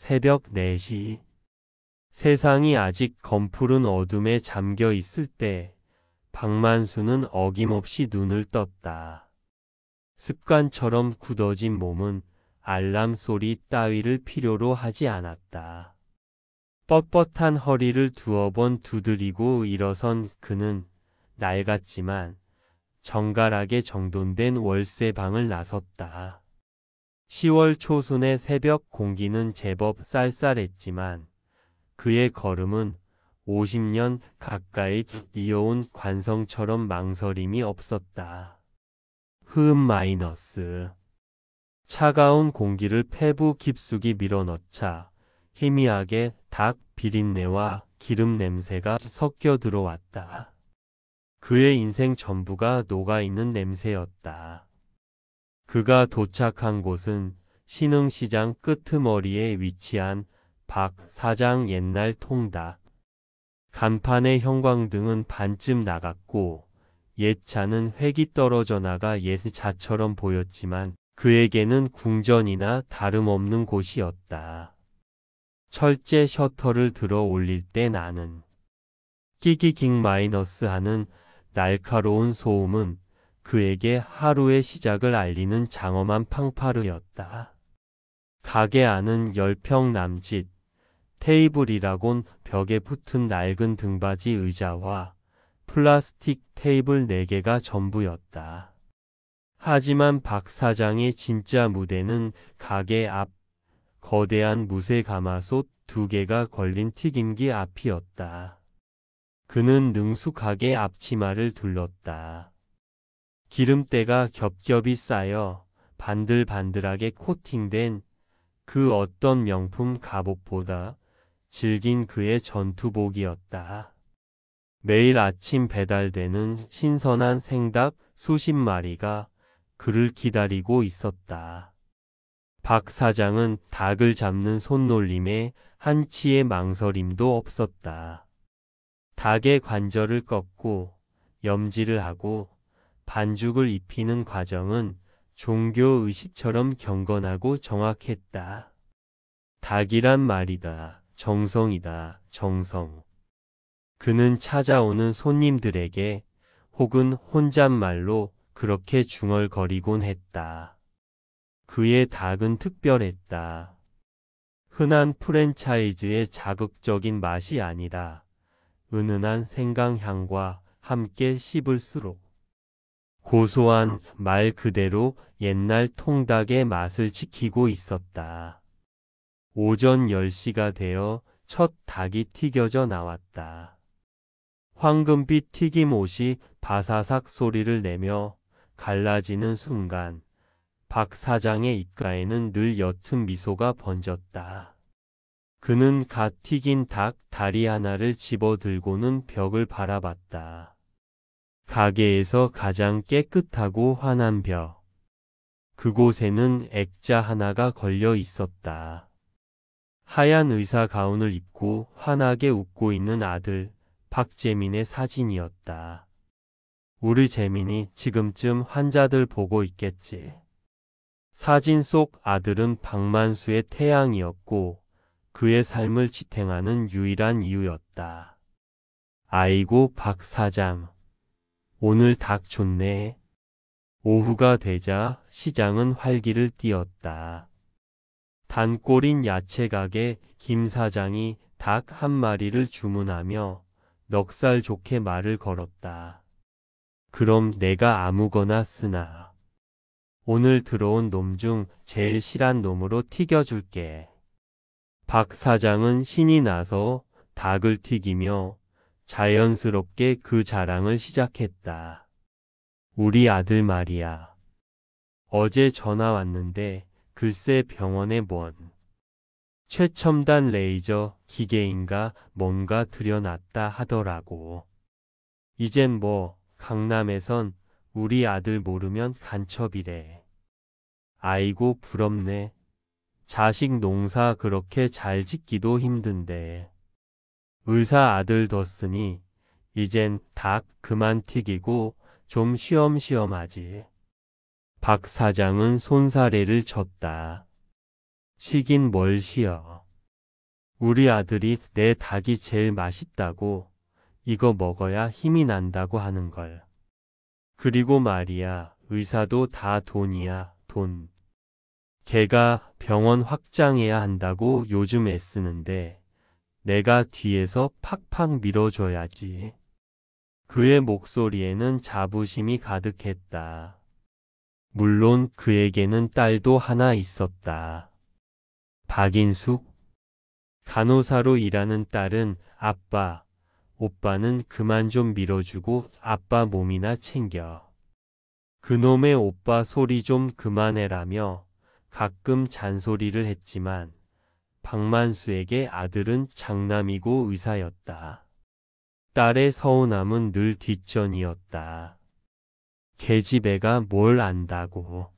새벽 4시. 세상이 아직 검푸른 어둠에 잠겨 있을 때 박만수는 어김없이 눈을 떴다. 습관처럼 굳어진 몸은 알람 소리 따위를 필요로 하지 않았다. 뻣뻣한 허리를 두어 번 두드리고 일어선 그는 낡았지만 정갈하게 정돈된 월세방을 나섰다. 10월 초순의 새벽 공기는 제법 쌀쌀했지만 그의 걸음은 50년 가까이 이어온 관성처럼 망설임이 없었다. 흐음 마이너스. 차가운 공기를 폐부 깊숙이 밀어넣자 희미하게 닭 비린내와 기름 냄새가 섞여 들어왔다. 그의 인생 전부가 녹아있는 냄새였다. 그가 도착한 곳은 신흥시장 끄트머리에 위치한 박 사장 옛날 통닭. 간판의 형광등은 반쯤 나갔고 옛 차는 획이 떨어져 나가 옛 차처럼 보였지만 그에게는 궁전이나 다름없는 곳이었다. 철제 셔터를 들어 올릴 때 나는 끼기깅 마이너스 하는 날카로운 소음은 그에게 하루의 시작을 알리는 장엄한 팡파르였다. 가게 안은 10평 남짓, 테이블이라곤 벽에 붙은 낡은 등받이 의자와 플라스틱 테이블 4개가 전부였다. 하지만 박 사장의 진짜 무대는 가게 앞 거대한 무쇠 가마솥 2개가 걸린 튀김기 앞이었다. 그는 능숙하게 앞치마를 둘렀다. 기름때가 겹겹이 쌓여 반들반들하게 코팅된 그 어떤 명품 갑옷보다 질긴 그의 전투복이었다. 매일 아침 배달되는 신선한 생닭 수십 마리가 그를 기다리고 있었다. 박 사장은 닭을 잡는 손놀림에 한치의 망설임도 없었다. 닭의 관절을 꺾고 염지를 하고 반죽을 입히는 과정은 종교의식처럼 경건하고 정확했다. 닭이란 말이다. 정성이다. 정성. 그는 찾아오는 손님들에게 혹은 혼잣말로 그렇게 중얼거리곤 했다. 그의 닭은 특별했다. 흔한 프랜차이즈의 자극적인 맛이 아니라 은은한 생강향과 함께 씹을수록 고소한 말 그대로 옛날 통닭의 맛을 지키고 있었다. 오전 10시가 되어 첫 닭이 튀겨져 나왔다. 황금빛 튀김옷이 바사삭 소리를 내며 갈라지는 순간 박 사장의 입가에는 늘 옅은 미소가 번졌다. 그는 갓 튀긴 닭 다리 하나를 집어들고는 벽을 바라봤다. 가게에서 가장 깨끗하고 환한 벽. 그곳에는 액자 하나가 걸려 있었다. 하얀 의사 가운을 입고 환하게 웃고 있는 아들 박재민의 사진이었다. 우리 재민이 지금쯤 환자들 보고 있겠지. 사진 속 아들은 박만수의 태양이었고 그의 삶을 지탱하는 유일한 이유였다. 아이고 박 사장. 오늘 닭 좋네. 오후가 되자 시장은 활기를 띠었다. 단골인 야채 가게 김 사장이 닭 한 마리를 주문하며 넉살 좋게 말을 걸었다. 그럼 내가 아무거나 쓰나. 오늘 들어온 놈 중 제일 실한 놈으로 튀겨줄게. 박 사장은 신이 나서 닭을 튀기며 자연스럽게 그 자랑을 시작했다. 우리 아들 말이야. 어제 전화 왔는데 글쎄 병원에 뭔 최첨단 레이저 기계인가 뭔가 들여놨다 하더라고. 이젠 뭐 강남에선 우리 아들 모르면 간첩이래. 아이고 부럽네. 자식 농사 그렇게 잘 짓기도 힘든데. 의사 아들 뒀으니 이젠 닭 그만 튀기고 좀 쉬엄쉬엄 하지. 박 사장은 손사래를 쳤다. 쉬긴 뭘 쉬어. 우리 아들이 내 닭이 제일 맛있다고 이거 먹어야 힘이 난다고 하는 걸. 그리고 말이야, 의사도 다 돈이야, 돈. 걔가 병원 확장해야 한다고 요즘 애쓰는데 내가 뒤에서 팍팍 밀어줘야지. 그의 목소리에는 자부심이 가득했다. 물론 그에게는 딸도 하나 있었다. 박인숙. 간호사로 일하는 딸은 아빠, 오빠는 그만 좀 밀어주고 아빠 몸이나 챙겨. 그놈의 오빠 소리 좀 그만해라며 가끔 잔소리를 했지만 박만수에게 아들은 장남이고 의사였다. 딸의 서운함은 늘 뒷전이었다. 계집애가 뭘 안다고.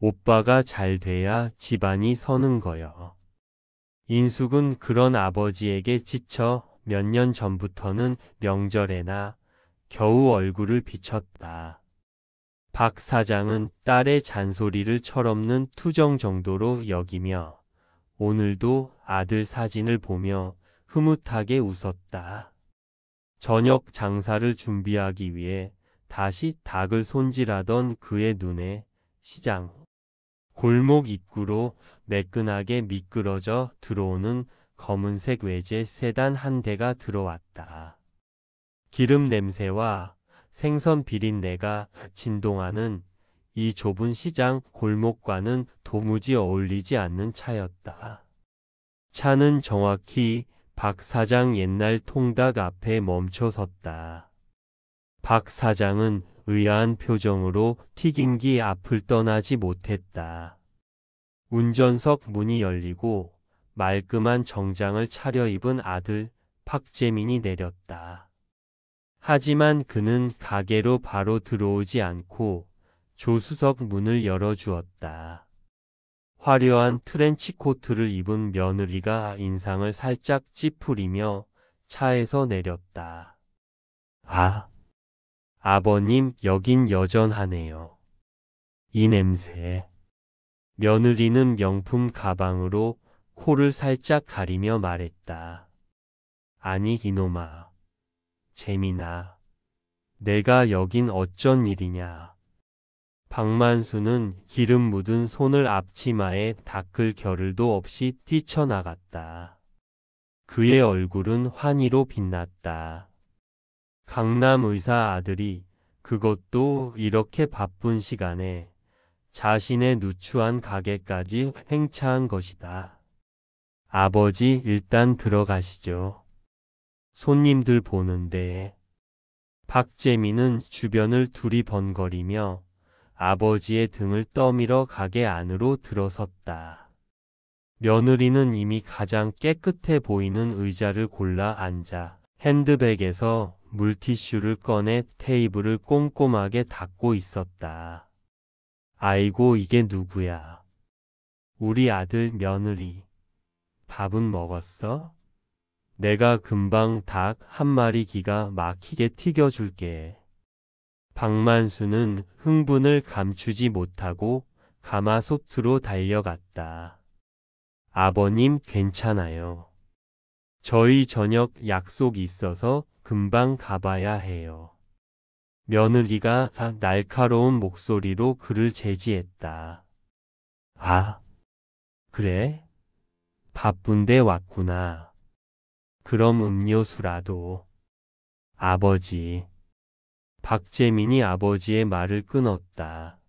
오빠가 잘 돼야 집안이 서는 거여. 인숙은 그런 아버지에게 지쳐 몇 년 전부터는 명절에나 겨우 얼굴을 비쳤다. 박 사장은 딸의 잔소리를 철없는 투정 정도로 여기며 오늘도 아들 사진을 보며 흐뭇하게 웃었다. 저녁 장사를 준비하기 위해 다시 닭을 손질하던 그의 눈에 시장, 골목 입구로 매끈하게 미끄러져 들어오는 검은색 외제 세단 한 대가 들어왔다. 기름 냄새와 생선 비린내가 진동하는 이 좁은 시장 골목과는 도무지 어울리지 않는 차였다. 차는 정확히 박 사장 옛날 통닭 앞에 멈춰 섰다. 박 사장은 의아한 표정으로 튀김기 앞을 떠나지 못했다. 운전석 문이 열리고 말끔한 정장을 차려입은 아들 박재민이 내렸다. 하지만 그는 가게로 바로 들어오지 않고 조수석 문을 열어주었다. 화려한 트렌치 코트를 입은 며느리가 인상을 살짝 찌푸리며 차에서 내렸다. 아, 아버님 여긴 여전하네요. 이 냄새. 며느리는 명품 가방으로 코를 살짝 가리며 말했다. 아니 이놈아. 재민아. 내가 여긴 어쩐 일이냐. 박만수는 기름 묻은 손을 앞치마에 닦을 겨를도 없이 뛰쳐나갔다. 그의 얼굴은 환희로 빛났다. 강남 의사 아들이 그것도 이렇게 바쁜 시간에 자신의 누추한 가게까지 행차한 것이다. 아버지 일단 들어가시죠. 손님들 보는데. 박재민은 주변을 두리번거리며 아버지의 등을 떠밀어 가게 안으로 들어섰다. 며느리는 이미 가장 깨끗해 보이는 의자를 골라 앉아 핸드백에서 물티슈를 꺼내 테이블을 꼼꼼하게 닦고 있었다. 아이고 이게 누구야? 우리 아들 며느리. 밥은 먹었어? 내가 금방 닭 한 마리 기가 막히게 튀겨줄게. 박만수는 흥분을 감추지 못하고 가마솥으로 달려갔다. 아버님 괜찮아요. 저희 저녁 약속 있어서 금방 가봐야 해요. 며느리가 날카로운 목소리로 그를 제지했다. 아, 그래? 바쁜데 왔구나. 그럼 음료수라도. 아버지. 박재민이 아버지의 말을 끊었다.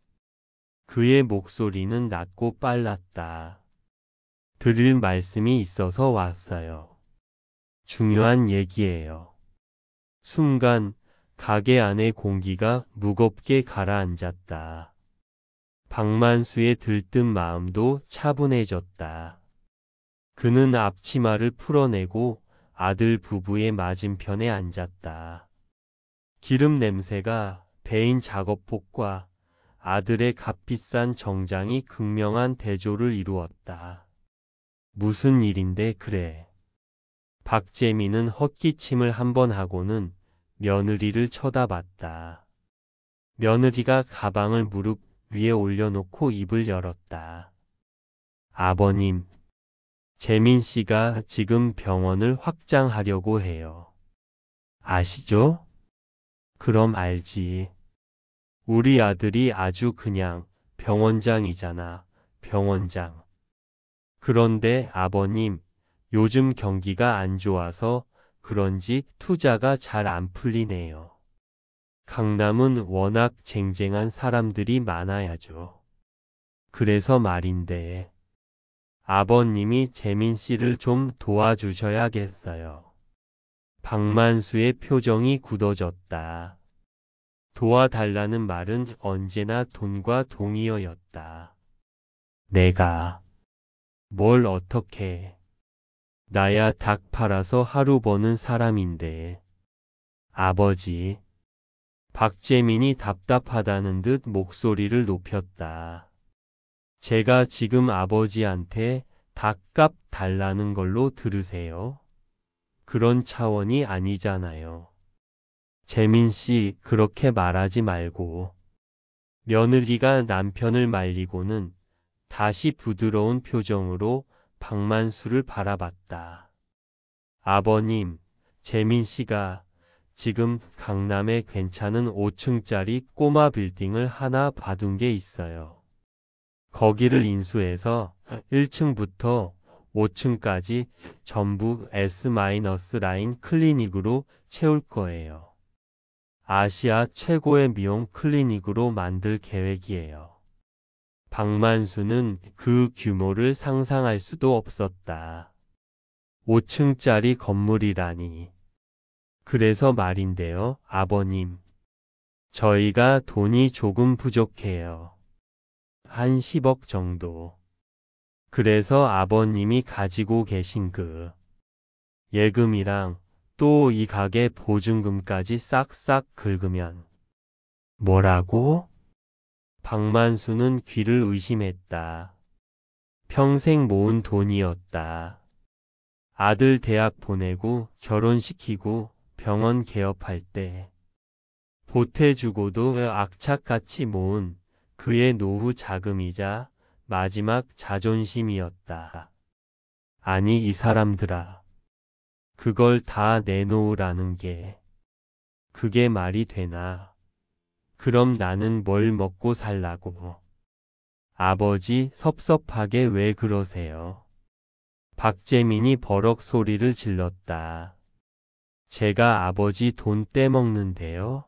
그의 목소리는 낮고 빨랐다. 드릴 말씀이 있어서 왔어요. 중요한 얘기예요. 순간 가게 안의 공기가 무겁게 가라앉았다. 박만수의 들뜬 마음도 차분해졌다. 그는 앞치마를 풀어내고 아들 부부의 맞은편에 앉았다. 기름 냄새가 배인 작업복과 아들의 값비싼 정장이 극명한 대조를 이루었다. 무슨 일인데 그래. 박재민은 헛기침을 한번 하고는 며느리를 쳐다봤다. 며느리가 가방을 무릎 위에 올려놓고 입을 열었다. 아버님, 재민 씨가 지금 병원을 확장하려고 해요. 아시죠? 그럼 알지. 우리 아들이 아주 그냥 병원장이잖아, 병원장. 그런데 아버님, 요즘 경기가 안 좋아서 그런지 투자가 잘 안 풀리네요. 강남은 워낙 쟁쟁한 사람들이 많아야죠. 그래서 말인데, 아버님이 재민 씨를 좀 도와주셔야겠어요. 박만수의 표정이 굳어졌다. 도와달라는 말은 언제나 돈과 동의어였다. 내가 뭘 어떻게 나야 닭 팔아서 하루 버는 사람인데. 아버지. 박재민이 답답하다는 듯 목소리를 높였다. 제가 지금 아버지한테 닭값 달라는 걸로 들으세요? 그런 차원이 아니잖아요. 재민 씨, 그렇게 말하지 말고. 며느리가 남편을 말리고는 다시 부드러운 표정으로 박만수를 바라봤다. 아버님, 재민 씨가 지금 강남에 괜찮은 5층짜리 꼬마 빌딩을 하나 봐둔 게 있어요. 거기를 인수해서 1층부터 5층까지 전부 S-라인 클리닉으로 채울 거예요. 아시아 최고의 미용 클리닉으로 만들 계획이에요. 박만수는 그 규모를 상상할 수도 없었다. 5층짜리 건물이라니. 그래서 말인데요, 아버님. 저희가 돈이 조금 부족해요. 한 10억 정도. 그래서 아버님이 가지고 계신 그 예금이랑 또 이 가게 보증금까지 싹싹 긁으면. 뭐라고? 박만수는 귀를 의심했다. 평생 모은 돈이었다. 아들 대학 보내고 결혼시키고 병원 개업할 때 보태주고도 악착같이 모은 그의 노후 자금이자 마지막 자존심이었다. 아니 이 사람들아. 그걸 다 내놓으라는 게 그게 말이 되나. 그럼 나는 뭘 먹고 살라고. 아버지 섭섭하게 왜 그러세요. 박재민이 버럭 소리를 질렀다. 제가 아버지 돈 떼먹는데요.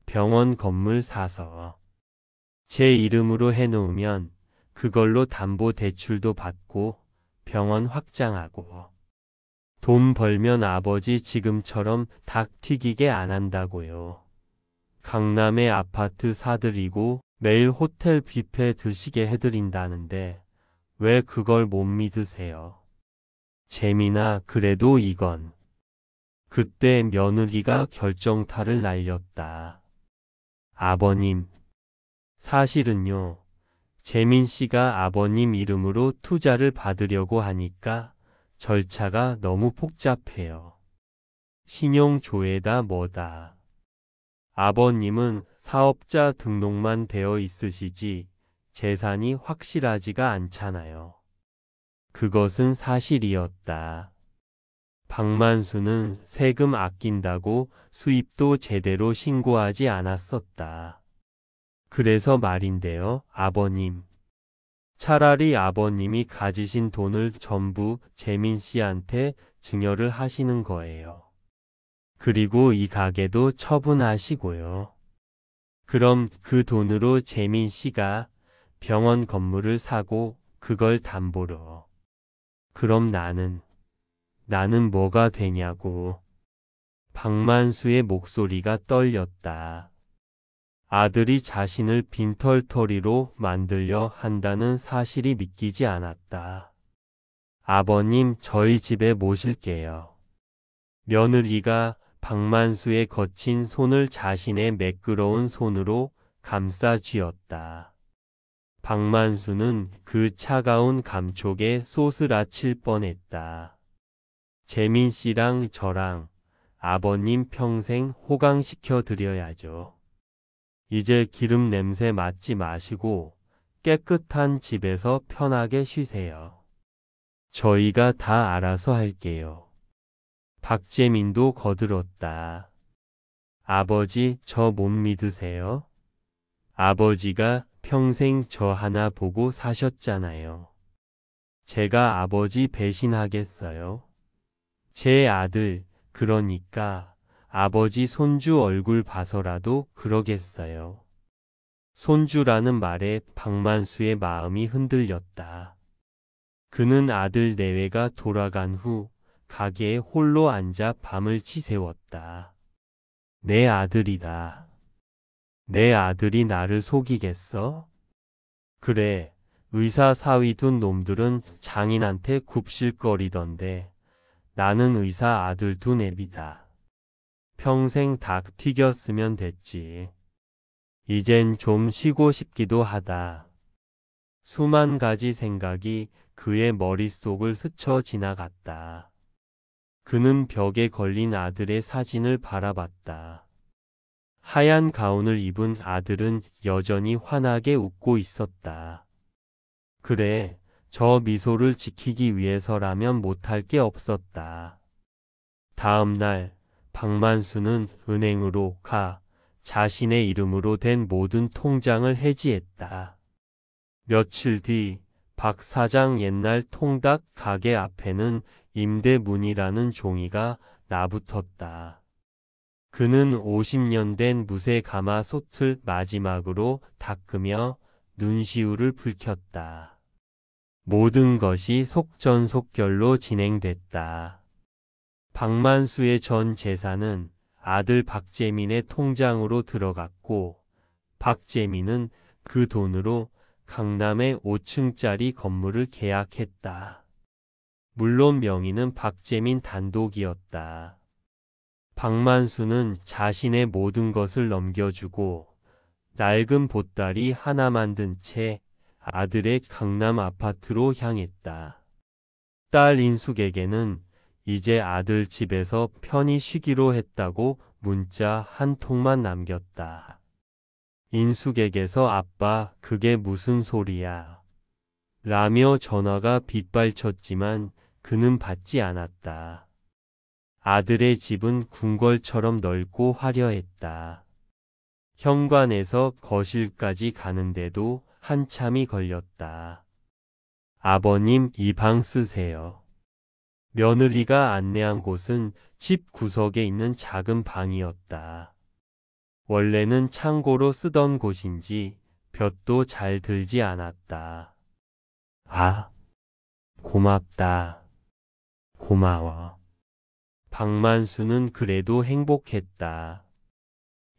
병원 건물 사서 제 이름으로 해놓으면 그걸로 담보 대출도 받고 병원 확장하고 돈 벌면 아버지 지금처럼 닭 튀기게 안 한다고요. 강남에 아파트 사드리고 매일 호텔 뷔페 드시게 해드린다는데 왜 그걸 못 믿으세요? 재민아, 그래도 이건. 그때 며느리가 결정타를 날렸다. 아버님, 사실은요. 재민 씨가 아버님 이름으로 투자를 받으려고 하니까 절차가 너무 복잡해요. 신용조회다 뭐다. 아버님은 사업자 등록만 되어 있으시지 재산이 확실하지가 않잖아요. 그것은 사실이었다. 박만수는 세금 아낀다고 수입도 제대로 신고하지 않았었다. 그래서 말인데요, 아버님. 차라리 아버님이 가지신 돈을 전부 재민 씨한테 증여를 하시는 거예요. 그리고 이 가게도 처분하시고요. 그럼 그 돈으로 재민 씨가 병원 건물을 사고 그걸 담보로. 그럼 나는 뭐가 되냐고. 박만수의 목소리가 떨렸다. 아들이 자신을 빈털터리로 만들려 한다는 사실이 믿기지 않았다. 아버님, 저희 집에 모실게요. 며느리가 박만수의 거친 손을 자신의 매끄러운 손으로 감싸 쥐었다. 박만수는 그 차가운 감촉에 소스라칠 뻔했다. 재민 씨랑 저랑 아버님 평생 호강시켜 드려야죠. 이제 기름 냄새 맡지 마시고 깨끗한 집에서 편하게 쉬세요. 저희가 다 알아서 할게요. 박재민도 거들었다. 아버지, 저 못 믿으세요? 아버지가 평생 저 하나 보고 사셨잖아요. 제가 아버지 배신하겠어요? 제 아들, 그러니까 아버지 손주 얼굴 봐서라도 그러겠어요. 손주라는 말에 박만수의 마음이 흔들렸다. 그는 아들 내외가 돌아간 후 가게에 홀로 앉아 밤을 치새웠다. 내 아들이다. 내 아들이 나를 속이겠어? 그래, 의사 사위 둔 놈들은 장인한테 굽실거리던데 나는 의사 아들 둔 애비다. 평생 닭 튀겼으면 됐지. 이젠 좀 쉬고 싶기도 하다. 수만 가지 생각이 그의 머릿속을 스쳐 지나갔다. 그는 벽에 걸린 아들의 사진을 바라봤다. 하얀 가운을 입은 아들은 여전히 환하게 웃고 있었다. 그래, 저 미소를 지키기 위해서라면 못할 게 없었다. 다음 날 박만수는 은행으로 가 자신의 이름으로 된 모든 통장을 해지했다. 며칠 뒤 박 사장 옛날 통닭 가게 앞에는 임대문이라는 종이가 나붙었다. 그는 50년 된 무쇠 가마솥을 마지막으로 닦으며 눈시울을 붉혔다. 모든 것이 속전속결로 진행됐다. 박만수의 전 재산은 아들 박재민의 통장으로 들어갔고 박재민은 그 돈으로 강남의 5층짜리 건물을 계약했다. 물론 명의는 박재민 단독이었다. 박만수는 자신의 모든 것을 넘겨주고 낡은 보따리 하나 만든 채 아들의 강남 아파트로 향했다. 딸 인숙에게는 이제 아들 집에서 편히 쉬기로 했다고 문자 한 통만 남겼다. 인숙에게서 아빠, 그게 무슨 소리야? 라며 전화가 빗발쳤지만 그는 받지 않았다. 아들의 집은 궁궐처럼 넓고 화려했다. 현관에서 거실까지 가는데도 한참이 걸렸다. 아버님, 이 방 쓰세요. 며느리가 안내한 곳은 집 구석에 있는 작은 방이었다. 원래는 창고로 쓰던 곳인지 볕도 잘 들지 않았다. 아, 고맙다. 고마워. 박만수는 그래도 행복했다.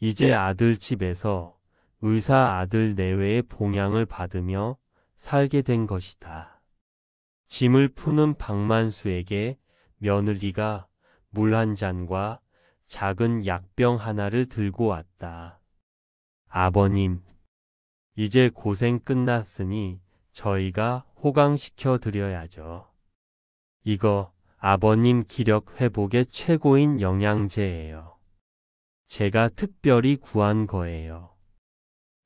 이제 아들 집에서 의사 아들 내외의 봉양을 받으며 살게 된 것이다. 짐을 푸는 박만수에게 며느리가 물 한 잔과 작은 약병 하나를 들고 왔다. 아버님, 이제 고생 끝났으니 저희가 호강시켜 드려야죠. 이거 아버님 기력 회복의 최고인 영양제예요. 제가 특별히 구한 거예요.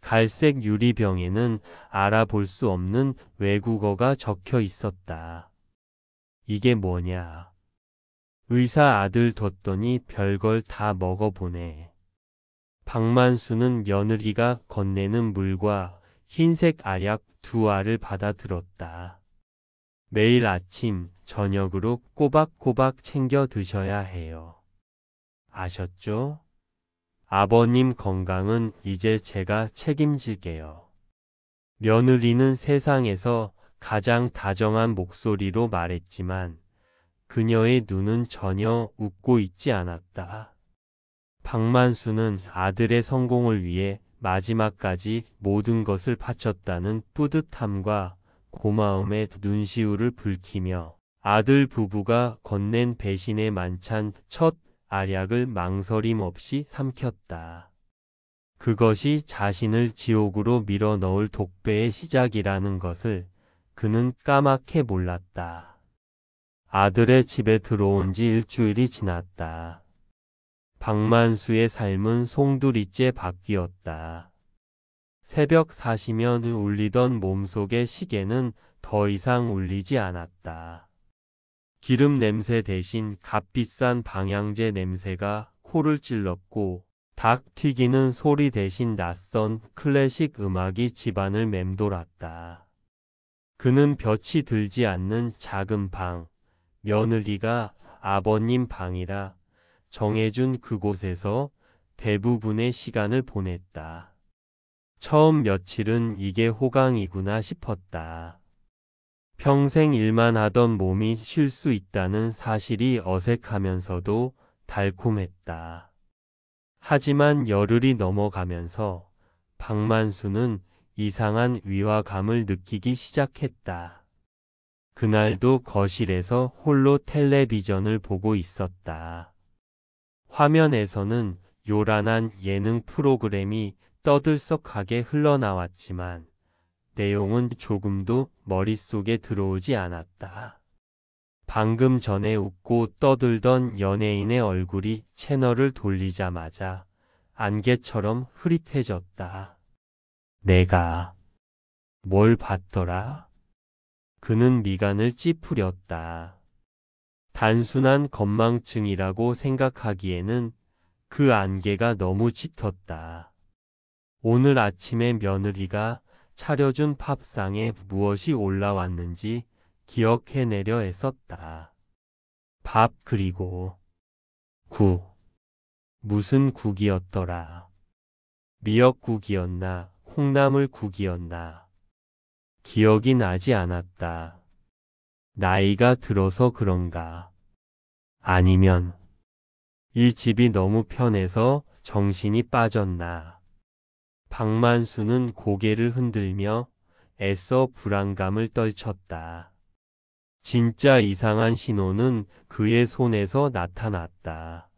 갈색 유리병에는 알아볼 수 없는 외국어가 적혀 있었다. 이게 뭐냐? 의사 아들 뒀더니 별걸 다 먹어보네. 박만수는 며느리가 건네는 물과 흰색 알약 2알을 받아 들었다. 매일 아침, 저녁으로 꼬박꼬박 챙겨 드셔야 해요. 아셨죠? 아버님 건강은 이제 제가 책임질게요. 며느리는 세상에서 가장 다정한 목소리로 말했지만 그녀의 눈은 전혀 웃고 있지 않았다. 박만수는 아들의 성공을 위해 마지막까지 모든 것을 바쳤다는 뿌듯함과 고마움에 눈시울을 붉히며 아들 부부가 건넨 배신의 만찬 첫 알약을 망설임 없이 삼켰다. 그것이 자신을 지옥으로 밀어넣을 독배의 시작이라는 것을 그는 까맣게 몰랐다. 아들의 집에 들어온 지 일주일이 지났다. 박만수의 삶은 송두리째 바뀌었다. 새벽 4시면 울리던 몸속의 시계는 더 이상 울리지 않았다. 기름 냄새 대신 값비싼 방향제 냄새가 코를 찔렀고 닭 튀기는 소리 대신 낯선 클래식 음악이 집안을 맴돌았다. 그는 볕이 들지 않는 작은 방, 며느리가 아버님 방이라 정해준 그곳에서 대부분의 시간을 보냈다. 처음 며칠은 이게 호강이구나 싶었다. 평생 일만 하던 몸이 쉴 수 있다는 사실이 어색하면서도 달콤했다. 하지만 열흘이 넘어가면서 박만수는 이상한 위화감을 느끼기 시작했다. 그날도 거실에서 홀로 텔레비전을 보고 있었다. 화면에서는 요란한 예능 프로그램이 떠들썩하게 흘러나왔지만 내용은 조금도 머릿속에 들어오지 않았다. 방금 전에 웃고 떠들던 연예인의 얼굴이 채널을 돌리자마자 안개처럼 흐릿해졌다. 내가 뭘 봤더라? 그는 미간을 찌푸렸다. 단순한 건망증이라고 생각하기에는 그 안개가 너무 짙었다. 오늘 아침에 며느리가 차려준 밥상에 무엇이 올라왔는지 기억해내려 애썼다. 밥 그리고 국. 무슨 국이었더라. 미역국이었나 콩나물국이었나. 기억이 나지 않았다. 나이가 들어서 그런가. 아니면 이 집이 너무 편해서 정신이 빠졌나. 박만수는 고개를 흔들며 애써 불안감을 떨쳤다. 진짜 이상한 신호는 그의 손에서 나타났다.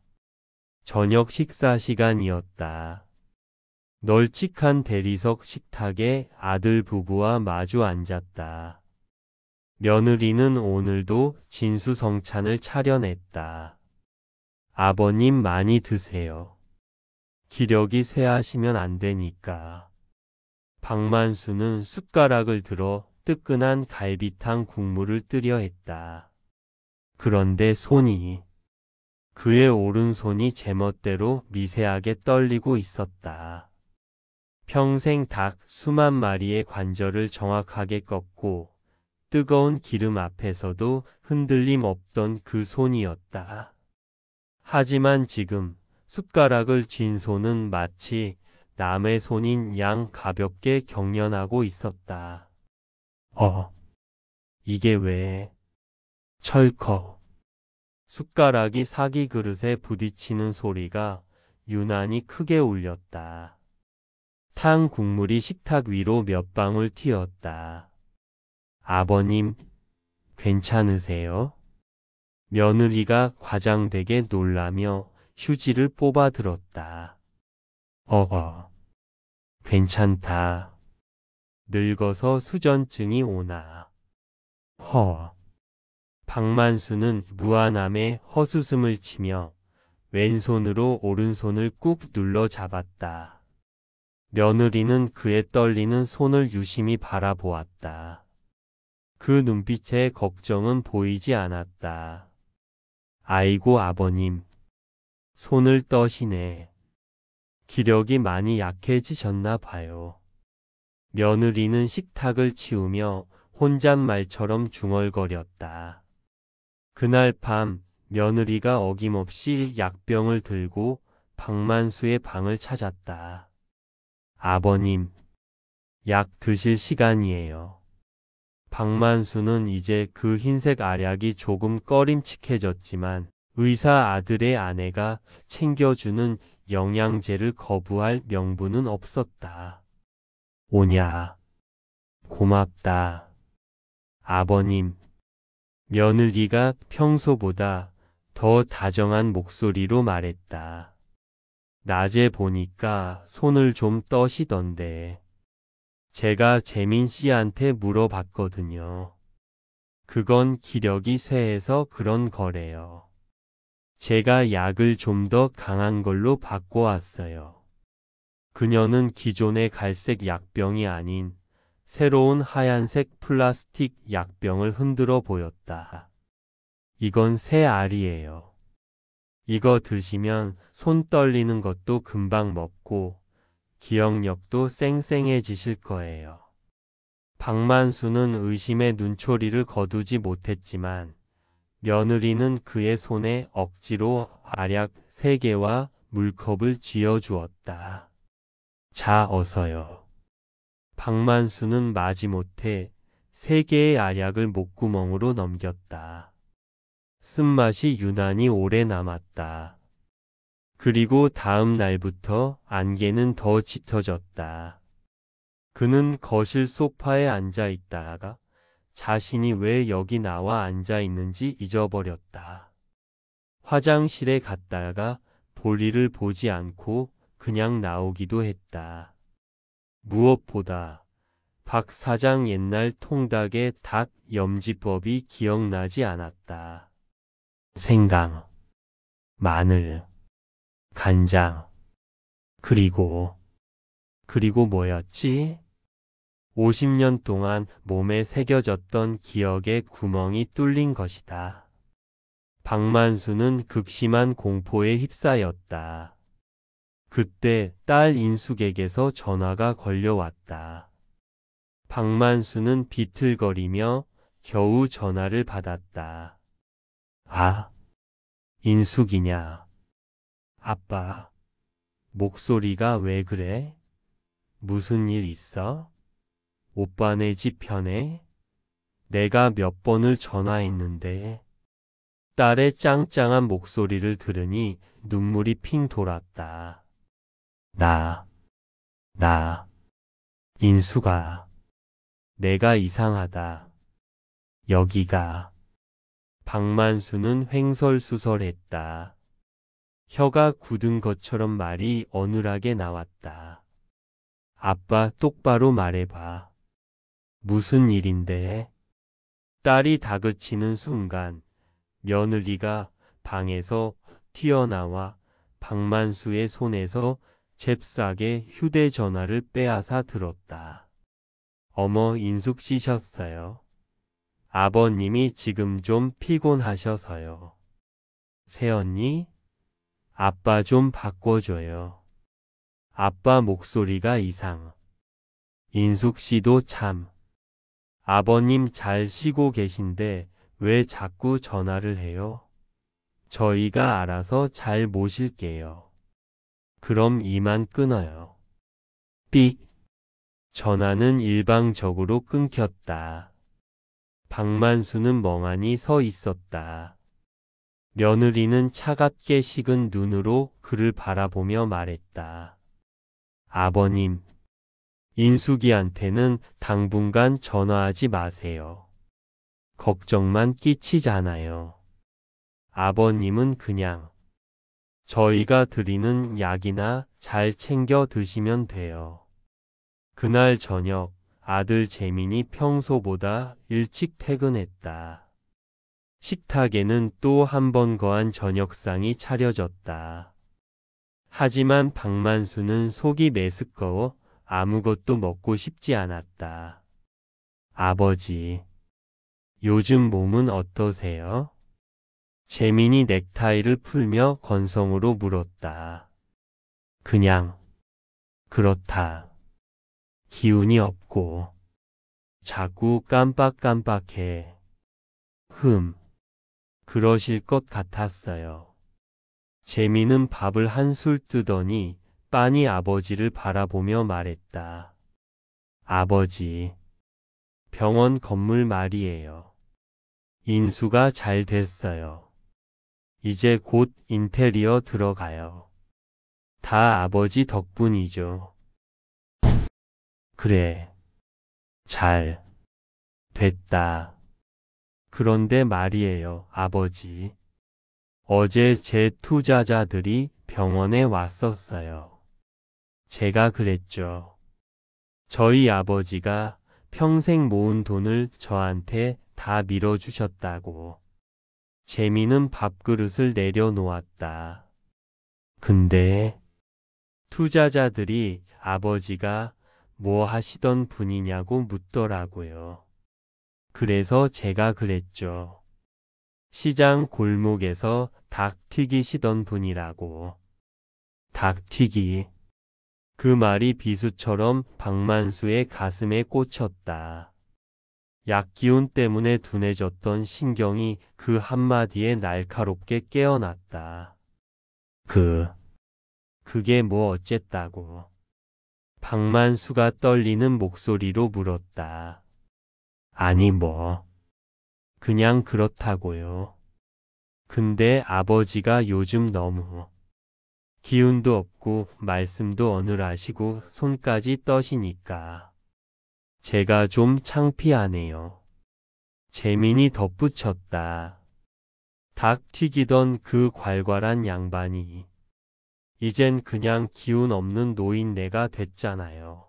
저녁 식사 시간이었다. 널찍한 대리석 식탁에 아들 부부와 마주 앉았다. 며느리는 오늘도 진수성찬을 차려냈다. 아버님 많이 드세요. 기력이 쇠하시면 안 되니까. 박만수는 숟가락을 들어 뜨끈한 갈비탕 국물을 뜨려 했다. 그런데 그의 오른손이 제멋대로 미세하게 떨리고 있었다. 평생 닭 수만 마리의 관절을 정확하게 꺾고 뜨거운 기름 앞에서도 흔들림 없던 그 손이었다. 하지만 지금 숟가락을 쥔 손은 마치 남의 손인 양 가볍게 경련하고 있었다. 이게 왜? 철컥. 숟가락이 사기 그릇에 부딪히는 소리가 유난히 크게 울렸다. 탕 국물이 식탁 위로 몇 방울 튀었다. 아버님, 괜찮으세요? 며느리가 과장되게 놀라며 휴지를 뽑아 들었다. 괜찮다. 늙어서 수전증이 오나. 박만수는 무안함에 헛웃음을 치며 왼손으로 오른손을 꾹 눌러 잡았다. 며느리는 그의 떨리는 손을 유심히 바라보았다. 그 눈빛에 걱정은 보이지 않았다. 아이고 아버님, 손을 떠시네. 기력이 많이 약해지셨나 봐요. 며느리는 식탁을 치우며 혼잣말처럼 중얼거렸다. 그날 밤 며느리가 어김없이 약병을 들고 박만수의 방을 찾았다. 아버님, 약 드실 시간이에요. 박만수는 이제 그 흰색 알약이 조금 꺼림칙해졌지만 의사 아들의 아내가 챙겨주는 영양제를 거부할 명분은 없었다. 오냐. 고맙다. 아버님. 며느리가 평소보다 더 다정한 목소리로 말했다. 낮에 보니까 손을 좀 떠시던데. 제가 재민 씨한테 물어봤거든요. 그건 기력이 쇠해서 그런 거래요. 제가 약을 좀 더 강한 걸로 바꿔왔어요. 그녀는 기존의 갈색 약병이 아닌 새로운 하얀색 플라스틱 약병을 흔들어 보였다. 이건 새 알이에요. 이거 드시면 손 떨리는 것도 금방 먹고 기억력도 쌩쌩해지실 거예요. 박만수는 의심의 눈초리를 거두지 못했지만 며느리는 그의 손에 억지로 알약 3개와 물컵을 쥐어주었다. 자, 어서요. 박만수는 마지못해 3개의 알약을 목구멍으로 넘겼다. 쓴맛이 유난히 오래 남았다. 그리고 다음 날부터 안개는 더 짙어졌다. 그는 거실 소파에 앉아 있다가 자신이 왜 여기 나와 앉아 있는지 잊어버렸다. 화장실에 갔다가 볼일을 보지 않고 그냥 나오기도 했다. 무엇보다 박 사장 옛날 통닭의 닭 염지법이 기억나지 않았다. 생강, 마늘, 간장, 그리고 뭐였지? 50년 동안 몸에 새겨졌던 기억의 구멍이 뚫린 것이다. 박만수는 극심한 공포에 휩싸였다. 그때 딸 인숙에게서 전화가 걸려왔다. 박만수는 비틀거리며 겨우 전화를 받았다. 아, 인숙이냐? 아빠, 목소리가 왜 그래? 무슨 일 있어? 오빠네 집 편해? 내가 몇 번을 전화했는데. 딸의 짱짱한 목소리를 들으니 눈물이 핑 돌았다. 인수가, 내가 이상하다. 여기가. 박만수는 횡설수설했다. 혀가 굳은 것처럼 말이 어눌하게 나왔다. 아빠, 똑바로 말해봐. 무슨 일인데? 딸이 다그치는 순간 며느리가 방에서 튀어나와 박만수의 손에서 잽싸게 휴대전화를 빼앗아 들었다. 어머, 인숙 씨셨어요? 아버님이 지금 좀 피곤하셔서요. 새언니? 아빠 좀 바꿔줘요. 아빠 목소리가 이상. 인숙 씨도 참. 아버님 잘 쉬고 계신데 왜 자꾸 전화를 해요? 저희가 알아서 잘 모실게요. 그럼 이만 끊어요. 삑. 전화는 일방적으로 끊겼다. 박만수는 멍하니 서 있었다. 며느리는 차갑게 식은 눈으로 그를 바라보며 말했다. 아버님, 인숙이한테는 당분간 전화하지 마세요. 걱정만 끼치잖아요. 아버님은 그냥 저희가 드리는 약이나 잘 챙겨 드시면 돼요. 그날 저녁 아들 재민이 평소보다 일찍 퇴근했다. 식탁에는 또 한 번 거한 저녁상이 차려졌다. 하지만 박만수는 속이 메스꺼워 아무것도 먹고 싶지 않았다. 아버지, 요즘 몸은 어떠세요? 재민이 넥타이를 풀며 건성으로 물었다. 그냥 그렇다. 기운이 없고 자꾸 깜빡깜빡해. 그러실 것 같았어요. 재민은 밥을 한술 뜨더니 빤히 아버지를 바라보며 말했다. 아버지, 병원 건물 말이에요. 인수가 잘 됐어요. 이제 곧 인테리어 들어가요. 다 아버지 덕분이죠. 그래, 잘 됐다. 그런데 말이에요, 아버지. 어제 제 투자자들이 병원에 왔었어요. 제가 그랬죠. 저희 아버지가 평생 모은 돈을 저한테 다 밀어주셨다고. 재미는 밥그릇을 내려놓았다. 근데 투자자들이 아버지가 뭐 하시던 분이냐고 묻더라고요. 그래서 제가 그랬죠. 시장 골목에서 닭 튀기시던 분이라고. 닭 튀기. 그 말이 비수처럼 박만수의 가슴에 꽂혔다. 약기운 때문에 둔해졌던 신경이 그 한마디에 날카롭게 깨어났다. 그게 뭐 어쨌다고. 박만수가 떨리는 목소리로 물었다. 아니 그냥 그렇다고요. 근데 아버지가 요즘 너무 기운도 없고 말씀도 어눌하시고 손까지 떠시니까 제가 좀 창피하네요. 재민이 덧붙였다. 닭 튀기던 그 괄괄한 양반이 이젠 그냥 기운 없는 노인네가 됐잖아요.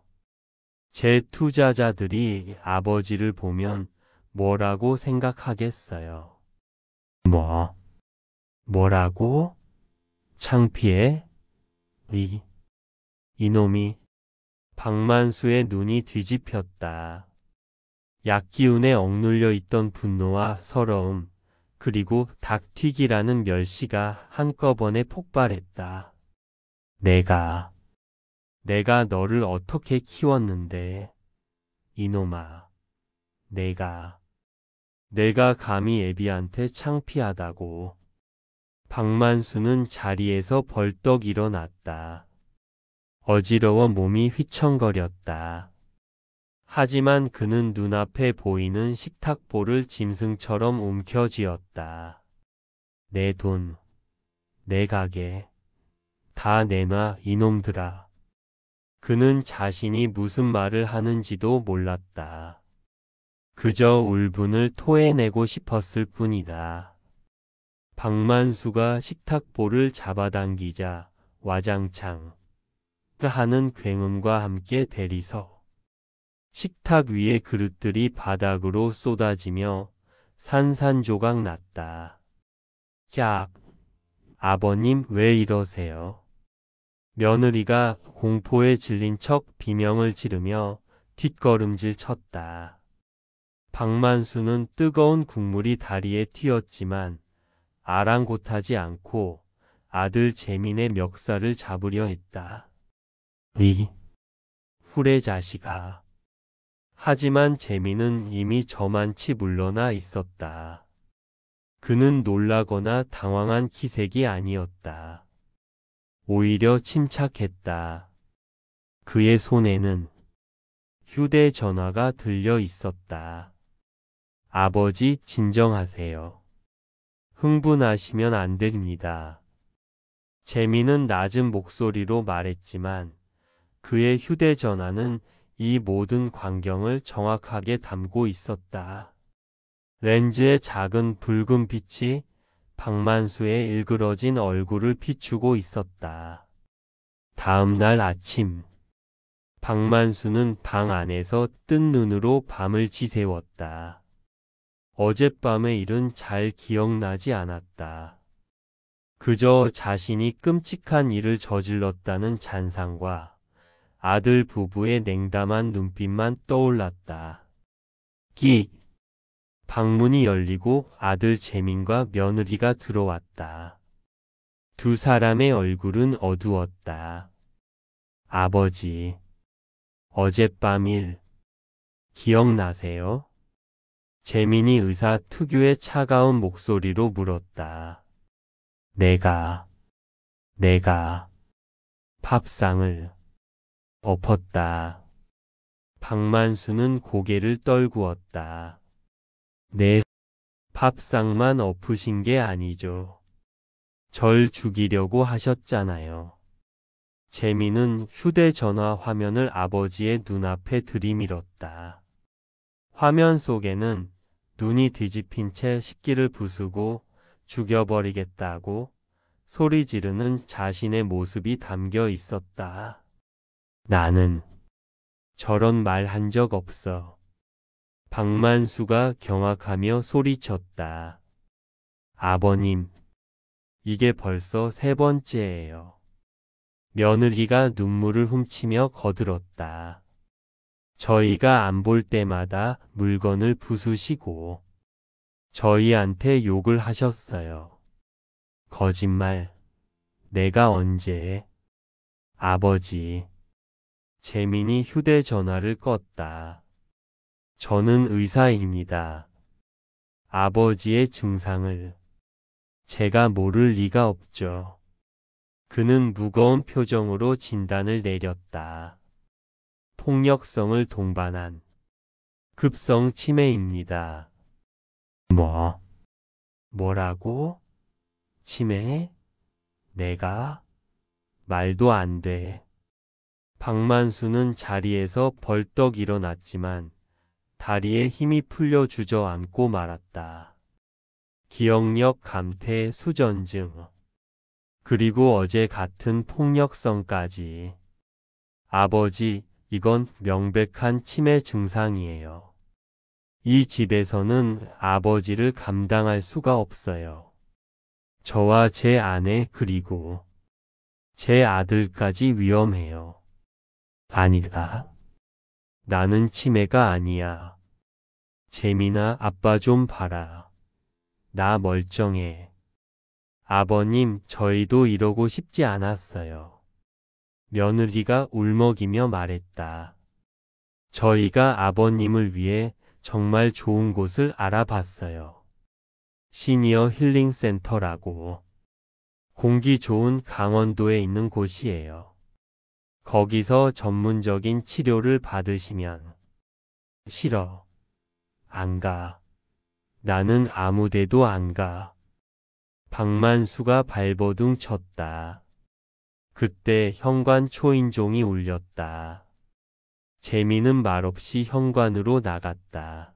제 투자자들이 아버지를 보면 뭐라고 생각하겠어요? 뭐라고? 창피해? 이놈이. 박만수의 눈이 뒤집혔다. 약기운에 억눌려 있던 분노와 서러움, 그리고 닭튀기라는 멸시가 한꺼번에 폭발했다. 내가 너를 어떻게 키웠는데, 이놈아. 내가 감히 애비한테 창피하다고. 박만수는 자리에서 벌떡 일어났다. 어지러워 몸이 휘청거렸다. 하지만 그는 눈앞에 보이는 식탁보를 짐승처럼 움켜쥐었다. 내 돈, 내 가게, 다 내놔 이놈들아. 그는 자신이 무슨 말을 하는지도 몰랐다. 그저 울분을 토해내고 싶었을 뿐이다. 박만수가 식탁보를 잡아당기자 와장창 하는 굉음과 함께 대리석. 식탁 위의 그릇들이 바닥으로 쏟아지며 산산조각 났다. 깍! 아버님 왜 이러세요? 며느리가 공포에 질린 척 비명을 지르며 뒷걸음질 쳤다. 박만수는 뜨거운 국물이 다리에 튀었지만 아랑곳하지 않고 아들 재민의 멱살을 잡으려 했다. 후레자식아. 하지만 재민은 이미 저만치 물러나 있었다. 그는 놀라거나 당황한 기색이 아니었다. 오히려 침착했다. 그의 손에는 휴대전화가 들려 있었다. 아버지 진정하세요. 흥분하시면 안 됩니다. 재민은 낮은 목소리로 말했지만 그의 휴대전화는 이 모든 광경을 정확하게 담고 있었다. 렌즈의 작은 붉은 빛이 박만수의 일그러진 얼굴을 비추고 있었다. 다음 날 아침, 박만수는 방 안에서 뜬 눈으로 밤을 지새웠다. 어젯밤의 일은 잘 기억나지 않았다. 그저 자신이 끔찍한 일을 저질렀다는 잔상과 아들 부부의 냉담한 눈빛만 떠올랐다. 방문이 열리고 아들 재민과 며느리가 들어왔다. 두 사람의 얼굴은 어두웠다. 아버지, 어젯밤 일 기억나세요? 재민이 의사 특유의 차가운 목소리로 물었다. 내가 밥상을 엎었다. 박만수는 고개를 떨구었다. 네, 밥상만 엎으신 게 아니죠. 절 죽이려고 하셨잖아요. 재민은 휴대전화 화면을 아버지의 눈앞에 들이밀었다. 화면 속에는 눈이 뒤집힌 채 식기를 부수고 죽여버리겠다고 소리 지르는 자신의 모습이 담겨 있었다. 나는 저런 말 한 적 없어. 박만수가 경악하며 소리쳤다. 아버님, 이게 벌써 세 번째예요. 며느리가 눈물을 훔치며 거들었다. 저희가 안 볼 때마다 물건을 부수시고 저희한테 욕을 하셨어요. 거짓말. 내가 언제? 아버지. 재민이 휴대전화를 껐다. 저는 의사입니다. 아버지의 증상을 제가 모를 리가 없죠. 그는 무거운 표정으로 진단을 내렸다. 폭력성을 동반한 급성 치매입니다. 뭐라고? 치매? 내가? 말도 안 돼. 박만수는 자리에서 벌떡 일어났지만 다리에 힘이 풀려 주저앉고 말았다. 기억력 감퇴, 수전증. 그리고 어제 같은 폭력성까지. 아버지, 이건 명백한 치매 증상이에요. 이 집에서는 아버지를 감당할 수가 없어요. 저와 제 아내 그리고 제 아들까지 위험해요. 아니다. 나는 치매가 아니야. 재민아, 아빠 좀 봐라. 나 멀쩡해. 아버님, 저희도 이러고 싶지 않았어요. 며느리가 울먹이며 말했다. 저희가 아버님을 위해 정말 좋은 곳을 알아봤어요. 시니어 힐링 센터라고. 공기 좋은 강원도에 있는 곳이에요. 거기서 전문적인 치료를 받으시면. 싫어. 안 가. 나는 아무 데도 안 가. 박만수가 발버둥 쳤다. 그때 현관 초인종이 울렸다. 재민은 말없이 현관으로 나갔다.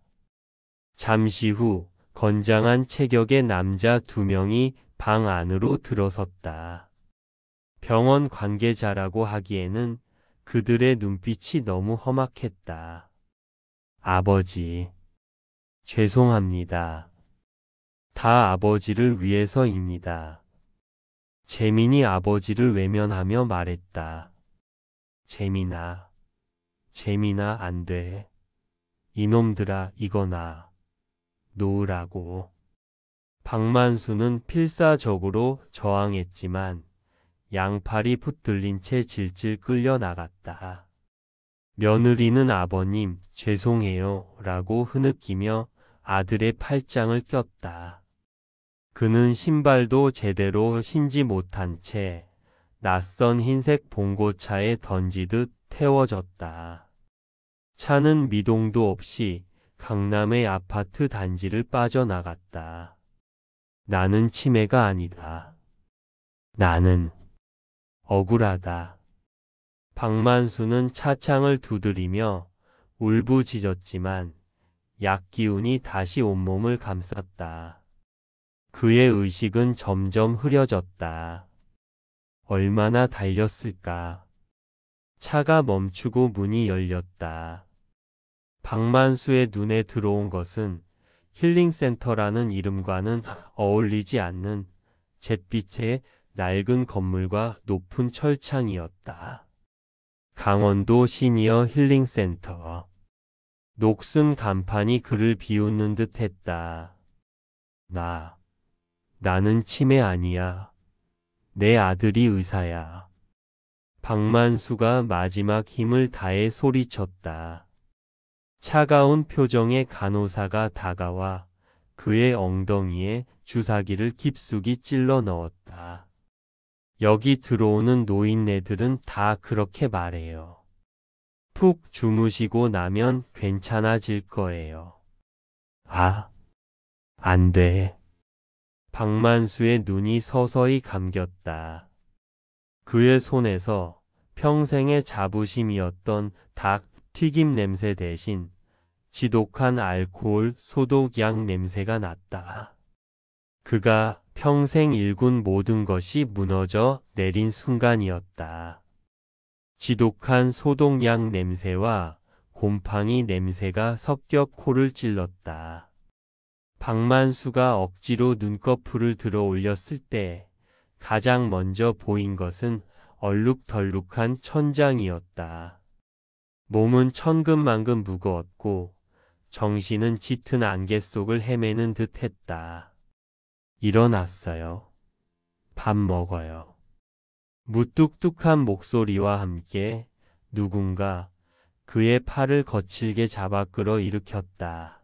잠시 후 건장한 체격의 남자 2명이 방 안으로 들어섰다. 병원 관계자라고 하기에는 그들의 눈빛이 너무 험악했다. 아버지, 죄송합니다. 다 아버지를 위해서입니다. 재민이 아버지를 외면하며 말했다. 재민아, 안 돼. 이놈들아, 이거나 놓으라고. 박만수는 필사적으로 저항했지만 양팔이 붙들린 채 질질 끌려 나갔다. 며느리는 아버님, 죄송해요 라고 흐느끼며 아들의 팔짱을 꼈다. 그는 신발도 제대로 신지 못한 채 낯선 흰색 봉고차에 던지듯 태워졌다. 차는 미동도 없이 강남의 아파트 단지를 빠져나갔다. 나는 치매가 아니다. 나는 억울하다. 박만수는 차창을 두드리며 울부짖었지만 약기운이 다시 온몸을 감쌌다. 그의 의식은 점점 흐려졌다. 얼마나 달렸을까? 차가 멈추고 문이 열렸다. 박만수의 눈에 들어온 것은 힐링센터라는 이름과는 어울리지 않는 잿빛의 낡은 건물과 높은 철창이었다. 강원도 시니어 힐링센터. 녹슨 간판이 그를 비웃는 듯 했다. 나는 치매 아니야. 내 아들이 의사야. 박만수가 마지막 힘을 다해 소리쳤다. 차가운 표정의 간호사가 다가와 그의 엉덩이에 주사기를 깊숙이 찔러 넣었다. 여기 들어오는 노인네들은 다 그렇게 말해요. 푹 주무시고 나면 괜찮아질 거예요. 안 돼. 박만수의 눈이 서서히 감겼다. 그의 손에서 평생의 자부심이었던 닭 튀김 냄새 대신 지독한 알코올 소독약 냄새가 났다. 그가 평생 일군 모든 것이 무너져 내린 순간이었다. 지독한 소독약 냄새와 곰팡이 냄새가 섞여 코를 찔렀다. 박만수가 억지로 눈꺼풀을 들어 올렸을 때 가장 먼저 보인 것은 얼룩덜룩한 천장이었다. 몸은 천근만근 무거웠고 정신은 짙은 안개 속을 헤매는 듯 했다. 일어났어요. 밥 먹어요. 무뚝뚝한 목소리와 함께 누군가 그의 팔을 거칠게 잡아 끌어일으켰다.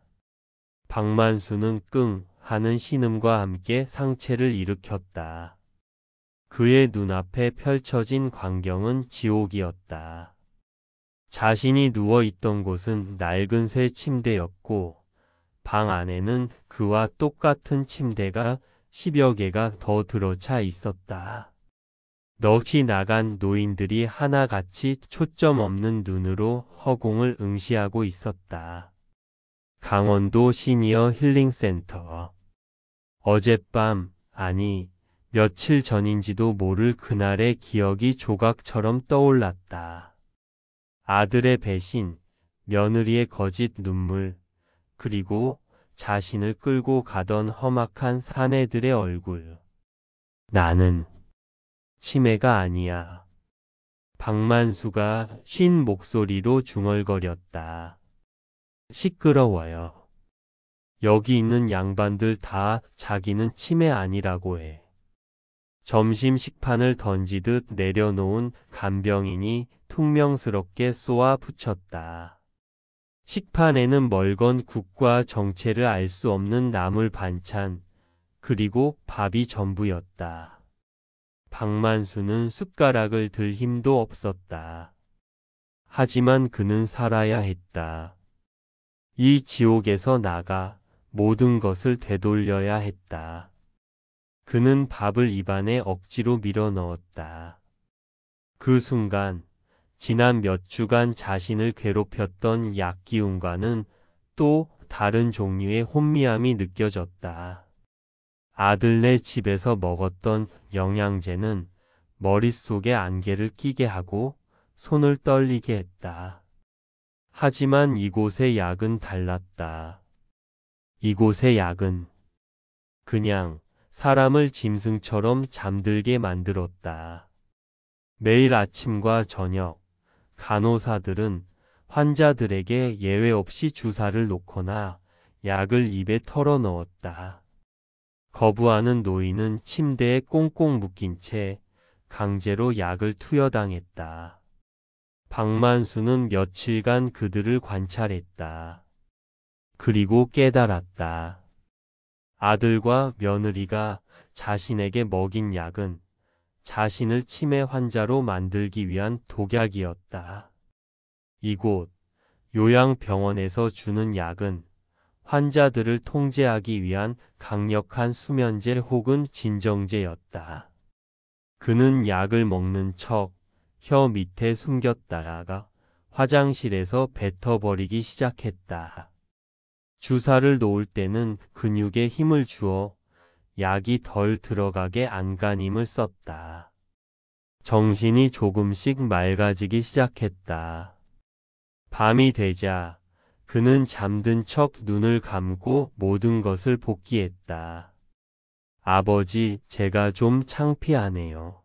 박만수는 끙 하는 신음과 함께 상체를 일으켰다. 그의 눈앞에 펼쳐진 광경은 지옥이었다. 자신이 누워있던 곳은 낡은 쇠 침대였고 방 안에는 그와 똑같은 침대가 10여 개가 더 들어차 있었다. 넋이 나간 노인들이 하나같이 초점 없는 눈으로 허공을 응시하고 있었다. 강원도 시니어 힐링센터. 어젯밤, 아니 며칠 전인지도 모를 그날의 기억이 조각처럼 떠올랐다. 아들의 배신, 며느리의 거짓 눈물, 그리고 자신을 끌고 가던 험악한 사내들의 얼굴. 나는 치매가 아니야. 박만수가 쉰 목소리로 중얼거렸다. 시끄러워요. 여기 있는 양반들 다 자기는 치매 아니라고 해. 점심 식판을 던지듯 내려놓은 간병인이 퉁명스럽게 쏘아 붙였다. 식판에는 멀건 국과 정체를 알 수 없는 나물 반찬, 그리고 밥이 전부였다. 박만수는 숟가락을 들 힘도 없었다. 하지만 그는 살아야 했다. 이 지옥에서 나가 모든 것을 되돌려야 했다. 그는 밥을 입안에 억지로 밀어 넣었다. 그 순간 지난 몇 주간 자신을 괴롭혔던 약기운과는 또 다른 종류의 혼미함이 느껴졌다. 아들네 집에서 먹었던 영양제는 머릿속에 안개를 끼게 하고 손을 떨리게 했다. 하지만 이곳의 약은 달랐다. 이곳의 약은 그냥 사람을 짐승처럼 잠들게 만들었다. 매일 아침과 저녁, 간호사들은 환자들에게 예외 없이 주사를 놓거나 약을 입에 털어 넣었다. 거부하는 노인은 침대에 꽁꽁 묶인 채 강제로 약을 투여당했다. 박만수는 며칠간 그들을 관찰했다. 그리고 깨달았다. 아들과 며느리가 자신에게 먹인 약은 자신을 치매 환자로 만들기 위한 독약이었다. 이곳 요양병원에서 주는 약은 환자들을 통제하기 위한 강력한 수면제 혹은 진정제였다. 그는 약을 먹는 척 혀 밑에 숨겼다가 화장실에서 뱉어버리기 시작했다. 주사를 놓을 때는 근육에 힘을 주어 약이 덜 들어가게 안간힘을 썼다. 정신이 조금씩 맑아지기 시작했다. 밤이 되자 그는 잠든 척 눈을 감고 모든 것을 복기했다. 아버지, 제가 좀 창피하네요.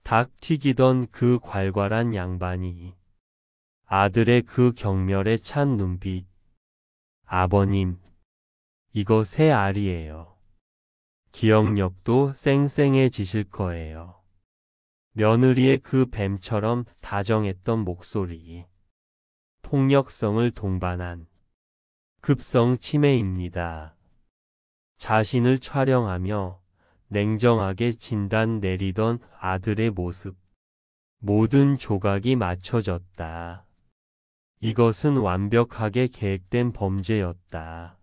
닭 튀기던 그 괄괄한 양반이, 아들의 그 경멸에 찬 눈빛. 아버님, 이거 새 알이에요. 기억력도 쌩쌩해지실 거예요. 며느리의 그 뱀처럼 다정했던 목소리. 폭력성을 동반한 급성 치매입니다. 자신을 촬영하며 냉정하게 진단 내리던 아들의 모습. 모든 조각이 맞춰졌다. 이것은 완벽하게 계획된 범죄였다.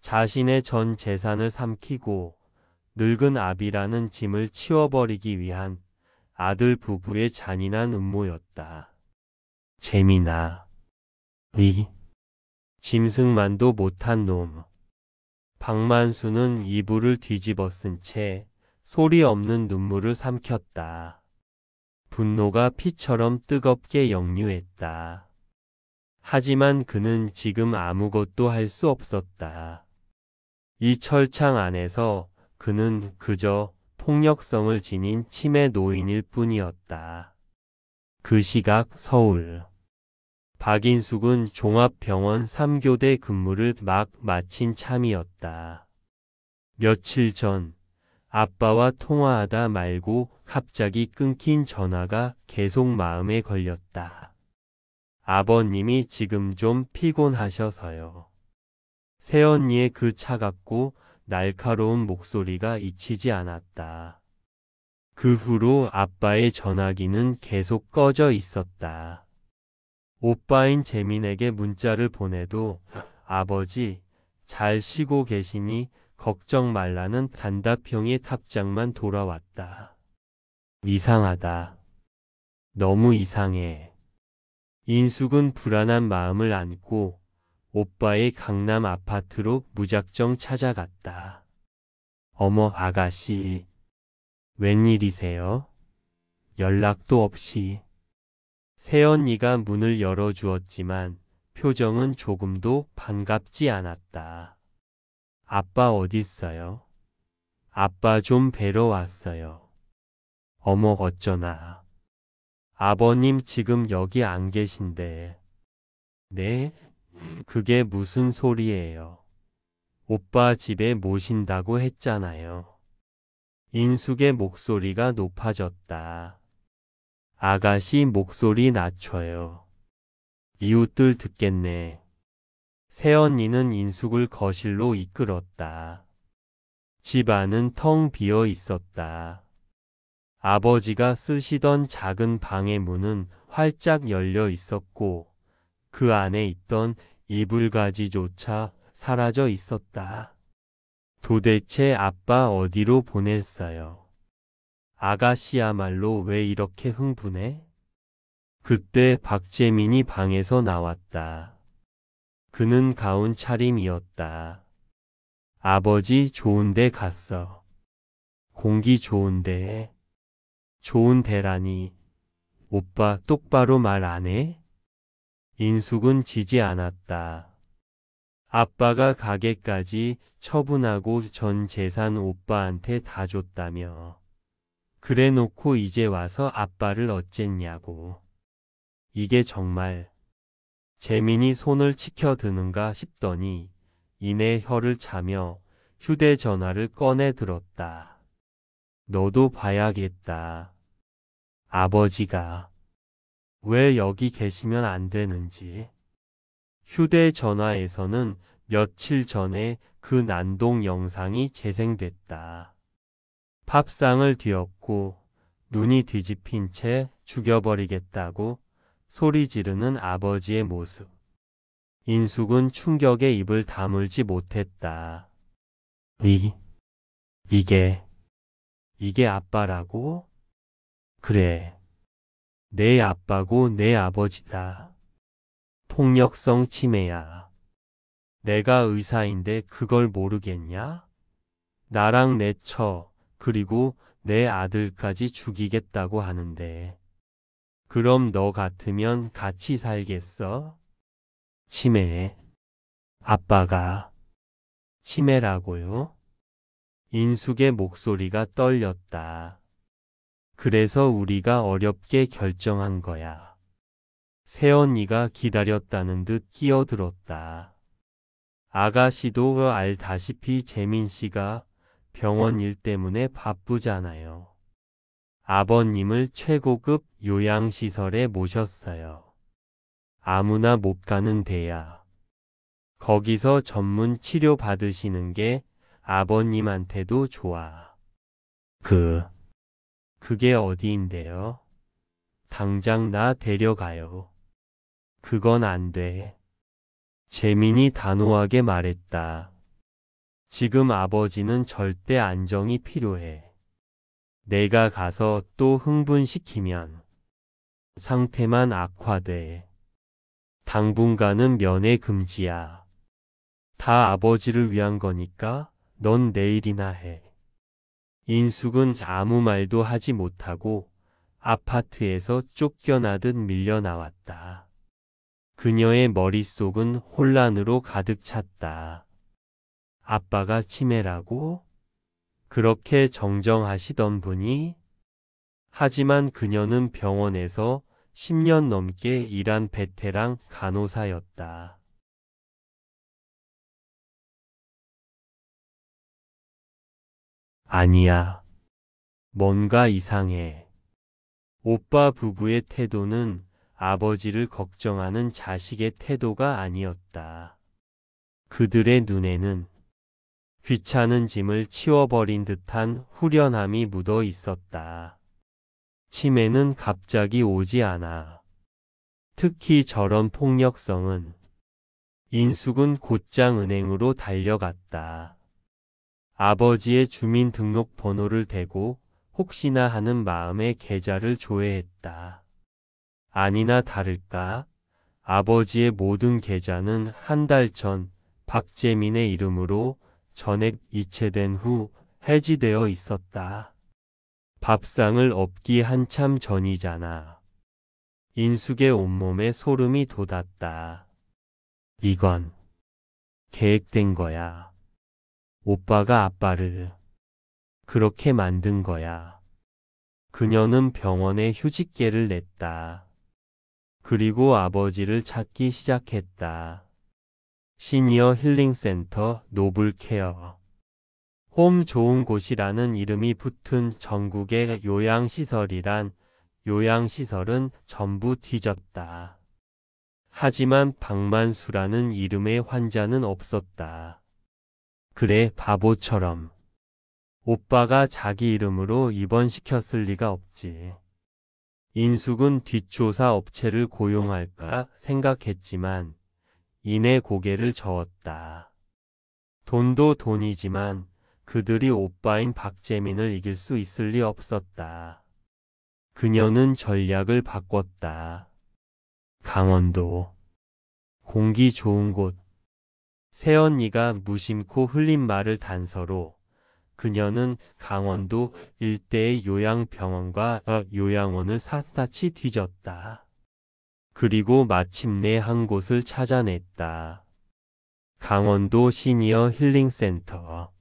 자신의 전 재산을 삼키고 늙은 아비라는 짐을 치워버리기 위한 아들 부부의 잔인한 음모였다. 재미나 의 짐승만도 못한 놈. 박만수는 이불을 뒤집어 쓴 채 소리 없는 눈물을 삼켰다. 분노가 피처럼 뜨겁게 역류했다. 하지만 그는 지금 아무것도 할 수 없었다. 이 철창 안에서 그는 그저 폭력성을 지닌 치매 노인일 뿐이었다. 그 시각 서울. 박인숙은 종합병원 3교대 근무를 막 마친 참이었다. 며칠 전 아빠와 통화하다 말고 갑자기 끊긴 전화가 계속 마음에 걸렸다. 아버님이 지금 좀 피곤하셔서요. 새언니의 그 차갑고 날카로운 목소리가 잊히지 않았다. 그 후로 아빠의 전화기는 계속 꺼져 있었다. 오빠인 재민에게 문자를 보내도 아버지 잘 쉬고 계시니 걱정 말라는 단답형의 답장만 돌아왔다. 이상하다. 너무 이상해. 인숙은 불안한 마음을 안고 오빠의 강남 아파트로 무작정 찾아갔다. 어머 아가씨, 웬일이세요? 연락도 없이. 새언니가 문을 열어주었지만 표정은 조금도 반갑지 않았다. 아빠 어딨어요? 아빠 좀 뵈러 왔어요. 어머 어쩌나. 아버님 지금 여기 안 계신데. 네? 그게 무슨 소리예요? 오빠 집에 모신다고 했잖아요. 인숙의 목소리가 높아졌다. 아가씨 목소리 낮춰요. 이웃들 듣겠네. 새언니는 인숙을 거실로 이끌었다. 집 안은 텅 비어 있었다. 아버지가 쓰시던 작은 방의 문은 활짝 열려 있었고 그 안에 있던 이불가지조차 사라져 있었다. 도대체 아빠 어디로 보냈어요? 아가씨야말로 왜 이렇게 흥분해? 그때 박재민이 방에서 나왔다. 그는 가운 차림이었다. 아버지 좋은 데 갔어. 공기 좋은데. 좋은 데라니. 오빠 똑바로 말 안 해? 인숙은 지지 않았다. 아빠가 가게까지 처분하고 전 재산 오빠한테 다 줬다며. 그래 놓고 이제 와서 아빠를 어쨌냐고. 이게 정말. 재민이 손을 치켜드는가 싶더니 이내 혀를 차며 휴대전화를 꺼내 들었다. 너도 봐야겠다. 아버지가 왜 여기 계시면 안 되는지. 휴대전화에서는 며칠 전에 그 난동 영상이 재생됐다. 밥상을 뒤엎고 눈이 뒤집힌 채 죽여버리겠다고 소리 지르는 아버지의 모습. 인숙은 충격에 입을 다물지 못했다. 이게 아빠라고? 그래. 내 아빠고 내 아버지다. 폭력성 치매야. 내가 의사인데 그걸 모르겠냐? 나랑 내 처, 그리고 내 아들까지 죽이겠다고 하는데. 그럼 너 같으면 같이 살겠어? 치매. 아빠가 치매라고요? 인숙의 목소리가 떨렸다. 그래서 우리가 어렵게 결정한 거야. 새언니가 기다렸다는 듯 끼어들었다. 아가씨도 알다시피 재민씨가 병원 일 때문에 바쁘잖아요. 아버님을 최고급 요양시설에 모셨어요. 아무나 못 가는 데야. 거기서 전문 치료 받으시는 게 아버님한테도 좋아. 그게 어디인데요? 당장 나 데려가요. 그건 안 돼. 재민이 단호하게 말했다. 지금 아버지는 절대 안정이 필요해. 내가 가서 또 흥분시키면 상태만 악화돼. 당분간은 면회 금지야. 다 아버지를 위한 거니까 넌 내일이나 해. 인숙은 아무 말도 하지 못하고 아파트에서 쫓겨나듯 밀려나왔다. 그녀의 머릿속은 혼란으로 가득 찼다. 아빠가 치매라고? 그렇게 정정하시던 분이? 하지만 그녀는 병원에서 10년 넘게 일한 베테랑 간호사였다. 아니야. 뭔가 이상해. 오빠 부부의 태도는 아버지를 걱정하는 자식의 태도가 아니었다. 그들의 눈에는 귀찮은 짐을 치워버린 듯한 후련함이 묻어 있었다. 치매는 갑자기 오지 않아. 특히 저런 폭력성은. 인숙은 곧장 은행으로 달려갔다. 아버지의 주민등록번호를 대고 혹시나 하는 마음에 계좌를 조회했다. 아니나 다를까 아버지의 모든 계좌는 한 달 전 박재민의 이름으로 전액 이체된 후 해지되어 있었다. 밥상을 엎기 한참 전이잖아. 인숙의 온몸에 소름이 돋았다. 이건 계획된 거야. 오빠가 아빠를 그렇게 만든 거야. 그녀는 병원에 휴직계를 냈다. 그리고 아버지를 찾기 시작했다. 시니어 힐링센터 노블케어. 홈 좋은 곳이라는 이름이 붙은 전국의 요양시설이란 요양시설은 전부 뒤졌다. 하지만 박만수라는 이름의 환자는 없었다. 그래, 바보처럼. 오빠가 자기 이름으로 입원시켰을 리가 없지. 인숙은 뒷조사 업체를 고용할까 생각했지만 이내 고개를 저었다. 돈도 돈이지만 그들이 오빠인 박재민을 이길 수 있을 리 없었다. 그녀는 전략을 바꿨다. 강원도. 공기 좋은 곳. 새언니가 무심코 흘린 말을 단서로 그녀는 강원도 일대의 요양병원과 요양원을 샅샅이 뒤졌다. 그리고 마침내 한 곳을 찾아냈다. 강원도 시니어 힐링센터.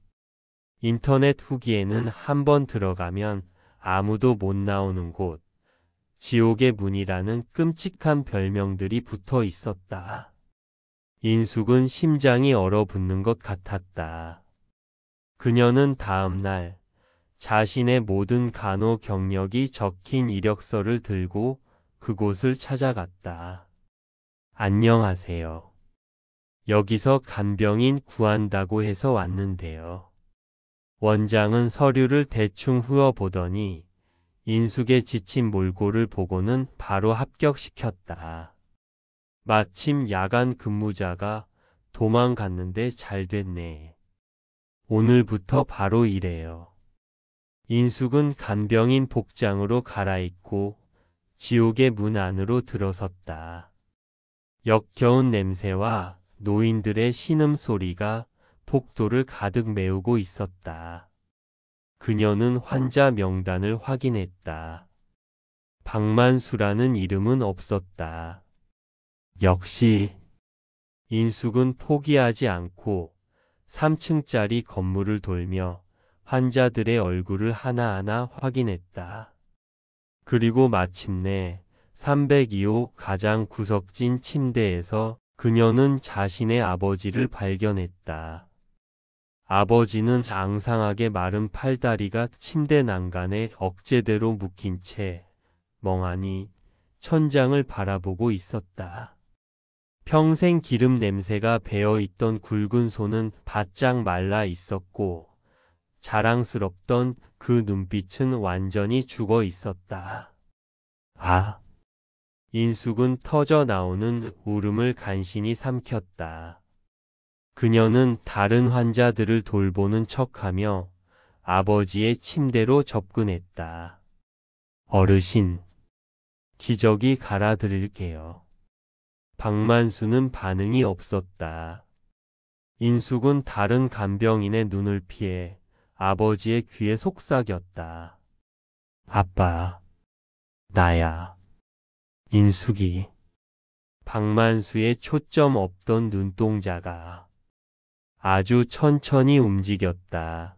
인터넷 후기에는 한번 들어가면 아무도 못 나오는 곳, 지옥의 문이라는 끔찍한 별명들이 붙어 있었다. 인숙은 심장이 얼어붙는 것 같았다. 그녀는 다음 날 자신의 모든 간호 경력이 적힌 이력서를 들고 그곳을 찾아갔다. 안녕하세요. 여기서 간병인 구한다고 해서 왔는데요. 원장은 서류를 대충 훑어보더니 인숙의 지친 몰골을 보고는 바로 합격시켰다. 마침 야간 근무자가 도망갔는데 잘 됐네. 오늘부터 바로 일해요. 인숙은 간병인 복장으로 갈아입고 지옥의 문 안으로 들어섰다. 역겨운 냄새와 노인들의 신음소리가 복도를 가득 메우고 있었다. 그녀는 환자 명단을 확인했다. 박만수라는 이름은 없었다. 역시 인숙은 포기하지 않고 3층짜리 건물을 돌며 환자들의 얼굴을 하나하나 확인했다. 그리고 마침내 302호 가장 구석진 침대에서 그녀는 자신의 아버지를 발견했다. 아버지는 앙상하게 마른 팔다리가 침대 난간에 억제대로 묶인 채 멍하니 천장을 바라보고 있었다. 평생 기름 냄새가 배어있던 굵은 손은 바짝 말라 있었고 자랑스럽던 그 눈빛은 완전히 죽어 있었다. 아! 인숙은 터져 나오는 울음을 간신히 삼켰다. 그녀는 다른 환자들을 돌보는 척하며 아버지의 침대로 접근했다. 어르신, 기저귀 갈아드릴게요. 박만수는 반응이 없었다. 인숙은 다른 간병인의 눈을 피해 아버지의 귀에 속삭였다. 아빠, 나야. 인숙이. 박만수의 초점 없던 눈동자가 아주 천천히 움직였다.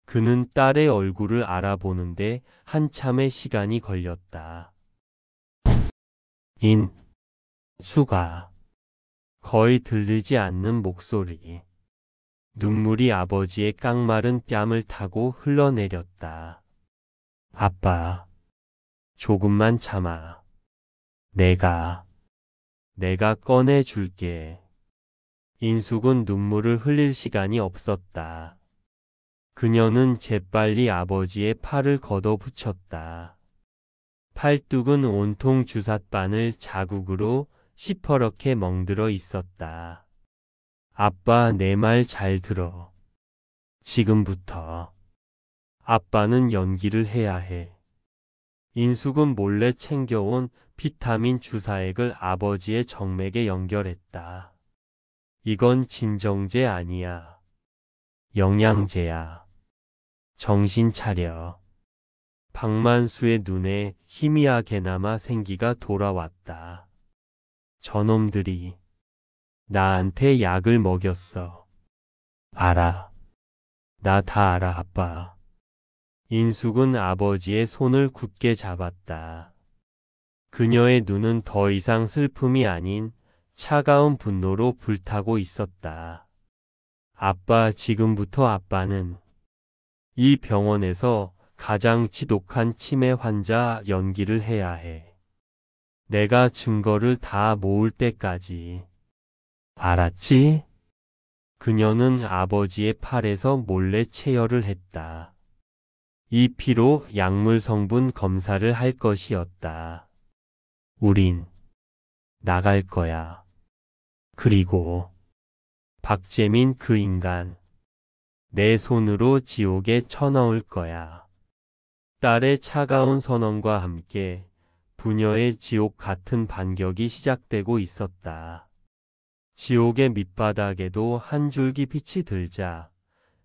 그는 딸의 얼굴을 알아보는데 한참의 시간이 걸렸다. 인수가 거의 들리지 않는 목소리. 눈물이 아버지의 깡마른 뺨을 타고 흘러내렸다. 아빠, 조금만 참아. 내가 꺼내줄게. 인숙은 눈물을 흘릴 시간이 없었다. 그녀는 재빨리 아버지의 팔을 걷어붙였다. 팔뚝은 온통 주삿바늘 자국으로 시퍼렇게 멍들어 있었다. 아빠, 내 말 잘 들어. 지금부터 아빠는 연기를 해야 해. 인숙은 몰래 챙겨온 비타민 주사액을 아버지의 정맥에 연결했다. 이건 진정제 아니야. 영양제야. 정신 차려. 박만수의 눈에 희미하게나마 생기가 돌아왔다. 저놈들이 나한테 약을 먹였어. 알아. 나 다 알아, 아빠. 인숙은 아버지의 손을 굳게 잡았다. 그녀의 눈은 더 이상 슬픔이 아닌 차가운 분노로 불타고 있었다. 아빠, 지금부터 아빠는 이 병원에서 가장 지독한 치매 환자 연기를 해야 해. 내가 증거를 다 모을 때까지. 알았지? 그녀는 아버지의 팔에서 몰래 체열을 했다. 이 피로 약물 성분 검사를 할 것이었다. 우린 나갈 거야. 그리고 박재민 그 인간 내 손으로 지옥에 쳐넣을 거야. 딸의 차가운 선언과 함께 부녀의 지옥 같은 반격이 시작되고 있었다. 지옥의 밑바닥에도 한 줄기 빛이 들자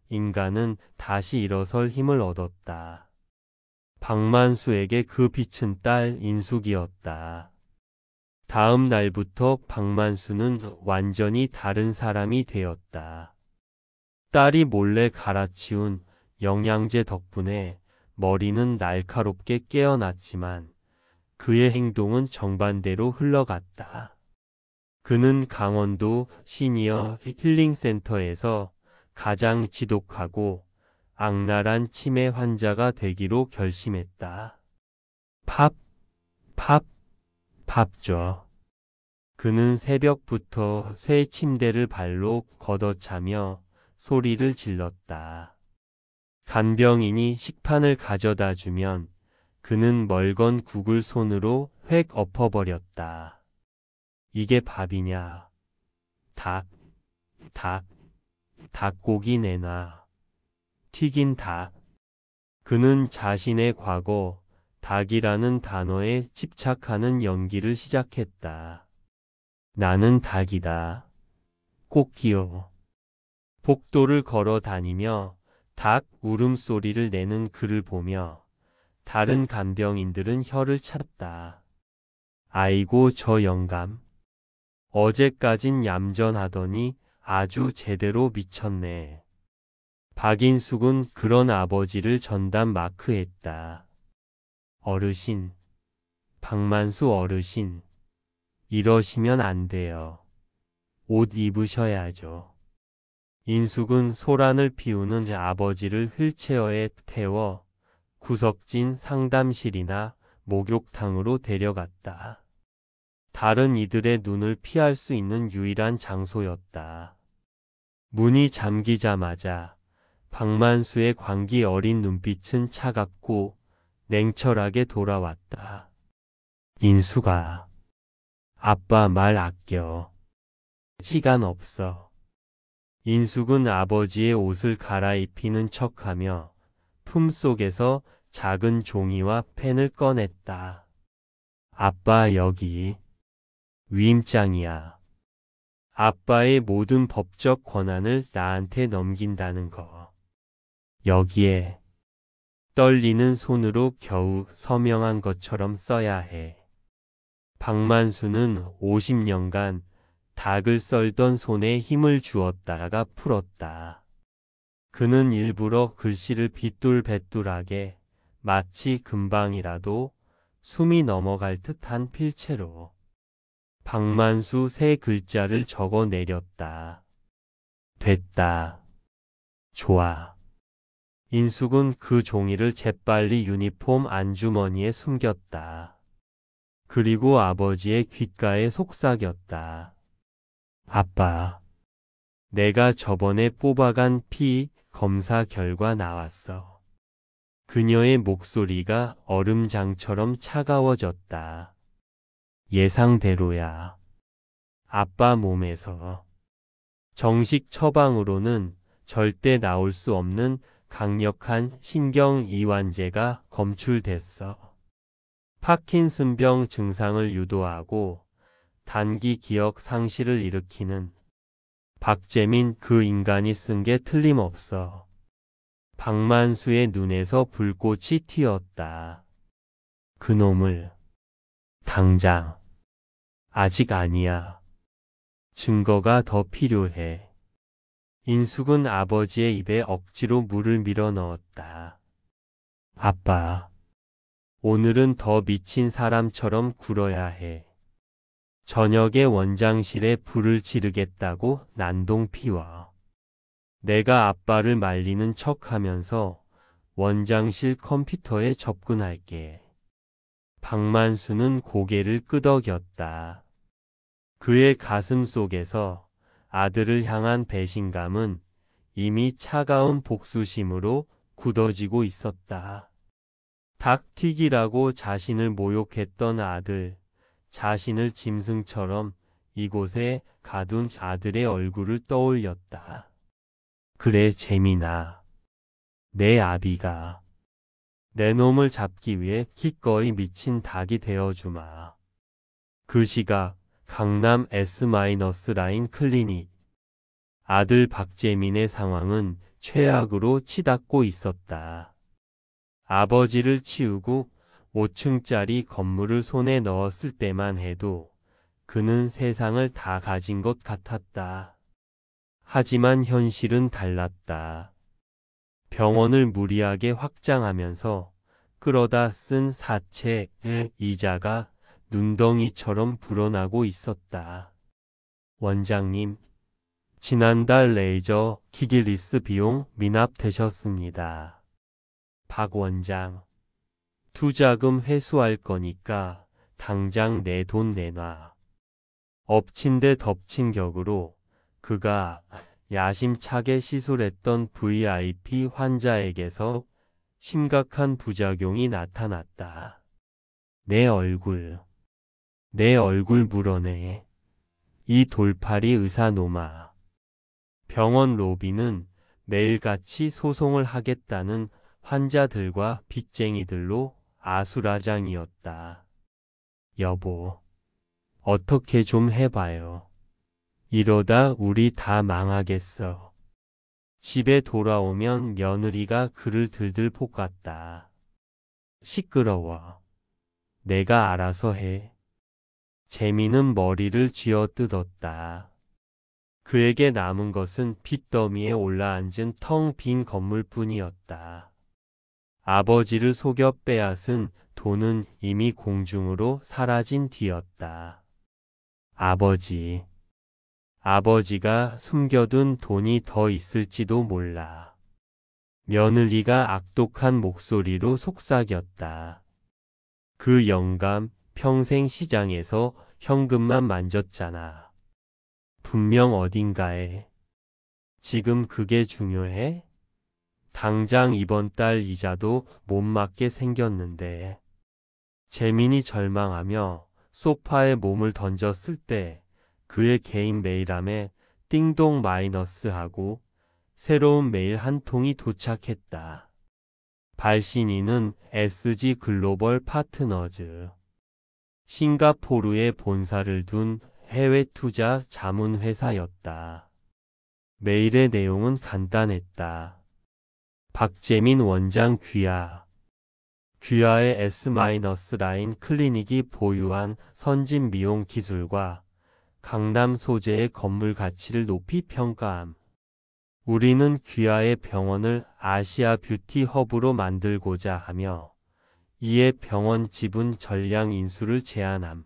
인간은 다시 일어설 힘을 얻었다. 박만수에게 그 빛은 딸 인숙이었다. 다음 날부터 박만수는 완전히 다른 사람이 되었다. 딸이 몰래 갈아치운 영양제 덕분에 머리는 날카롭게 깨어났지만 그의 행동은 정반대로 흘러갔다. 그는 강원도 시니어 힐링센터에서 가장 지독하고 악랄한 치매 환자가 되기로 결심했다. 밥 줘. 그는 새벽부터 새 침대를 발로 걷어차며 소리를 질렀다. 간병인이 식판을 가져다 주면 그는 멀건 국을 손으로 획 엎어버렸다. 이게 밥이냐? 닭고기 내놔. 튀긴 닭. 그는 자신의 과거, 닭이라는 단어에 집착하는 연기를 시작했다. 나는 닭이다. 꼭 기어. 복도를 걸어 다니며 닭 울음소리를 내는 그를 보며 다른 간병인들은 혀를 찼다. 아이고, 저 영감. 어제까진 얌전하더니 아주 제대로 미쳤네. 박인숙은 그런 아버지를 전담 마크했다. 어르신, 박만수 어르신, 이러시면 안 돼요. 옷 입으셔야죠. 인숙은 소란을 피우는 아버지를 휠체어에 태워 구석진 상담실이나 목욕탕으로 데려갔다. 다른 이들의 눈을 피할 수 있는 유일한 장소였다. 문이 잠기자마자 박만수의 광기 어린 눈빛은 차갑고 냉철하게 돌아왔다. 인수가, 아빠 말 아껴. 시간 없어. 인숙은 아버지의 옷을 갈아입히는 척하며 품속에서 작은 종이와 펜을 꺼냈다. 아빠, 여기 위임장이야. 아빠의 모든 법적 권한을 나한테 넘긴다는 거. 여기에 떨리는 손으로 겨우 서명한 것처럼 써야 해. 박만수는 50년간 닭을 썰던 손에 힘을 주었다가 풀었다. 그는 일부러 글씨를 빗뚤뱉뚤하게 마치 금방이라도 숨이 넘어갈 듯한 필체로 박만수 세 글자를 적어 내렸다. 됐다. 좋아. 인숙은 그 종이를 재빨리 유니폼 안주머니에 숨겼다. 그리고 아버지의 귓가에 속삭였다. 아빠, 내가 저번에 뽑아간 피 검사 결과 나왔어. 그녀의 목소리가 얼음장처럼 차가워졌다. 예상대로야. 아빠 몸에서. 정식 처방으로는 절대 나올 수 없는 강력한 신경이완제가 검출됐어. 파킨슨병 증상을 유도하고 단기 기억 상실을 일으키는. 박재민 그 인간이 쓴 게 틀림없어. 박만수의 눈에서 불꽃이 튀었다. 그놈을 당장. 아직 아니야. 증거가 더 필요해. 인숙은 아버지의 입에 억지로 물을 밀어 넣었다. 아빠, 오늘은 더 미친 사람처럼 굴어야 해. 저녁에 원장실에 불을 지르겠다고 난동 피워. 내가 아빠를 말리는 척하면서 원장실 컴퓨터에 접근할게. 박만수는 고개를 끄덕였다. 그의 가슴 속에서 아들을 향한 배신감은 이미 차가운 복수심으로 굳어지고 있었다. 닭튀기라고 자신을 모욕했던 아들, 자신을 짐승처럼 이곳에 가둔 아들의 얼굴을 떠올렸다. 그래, 재민아. 내 아비가 내 놈을 잡기 위해 기꺼이 미친 닭이 되어주마. 그 시각 강남 S-라인 클리닉. 아들 박재민의 상황은 최악으로 치닫고 있었다. 아버지를 치우고 5층짜리 건물을 손에 넣었을 때만 해도 그는 세상을 다 가진 것 같았다. 하지만 현실은 달랐다. 병원을 무리하게 확장하면서 끌어다 쓴 사채의 이자가 눈덩이처럼 불어나고 있었다. 원장님, 지난달 레이저 키길리스 비용 미납되셨습니다. 박 원장, 투자금 회수할 거니까 당장 내 돈 내놔. 엎친 데 덮친 격으로 그가 야심차게 시술했던 VIP 환자에게서 심각한 부작용이 나타났다. 내 얼굴 물어내. 이 돌팔이 의사놈아. 병원 로비는 매일같이 소송을 하겠다는 환자들과 빚쟁이들로 아수라장이었다. 여보, 어떻게 좀 해봐요. 이러다 우리 다 망하겠어. 집에 돌아오면 며느리가 그를 들들 볶았다. 시끄러워. 내가 알아서 해. 재민은 머리를 쥐어뜯었다. 그에게 남은 것은 빚더미에 올라앉은 텅 빈 건물뿐이었다. 아버지를 속여 빼앗은 돈은 이미 공중으로 사라진 뒤였다. 아버지가 숨겨둔 돈이 더 있을지도 몰라. 며느리가 악독한 목소리로 속삭였다. 그 영감 평생 시장에서 현금만 만졌잖아. 분명 어딘가에. 지금 그게 중요해? 당장 이번 달 이자도 못 맞게 생겼는데. 재민이 절망하며 소파에 몸을 던졌을 때 그의 개인 메일함에 띵동 마이너스하고 새로운 메일 한 통이 도착했다. 발신인은 SG 글로벌 파트너즈. 싱가포르에 본사를 둔 해외 투자 자문 회사였다. 메일의 내용은 간단했다. 박재민 원장 귀하. 귀하의 S-라인 클리닉이 보유한 선진 미용 기술과 강남 소재의 건물 가치를 높이 평가함. 우리는 귀하의 병원을 아시아 뷰티 허브로 만들고자 하며 이에 병원 지분 전량 인수를 제안함.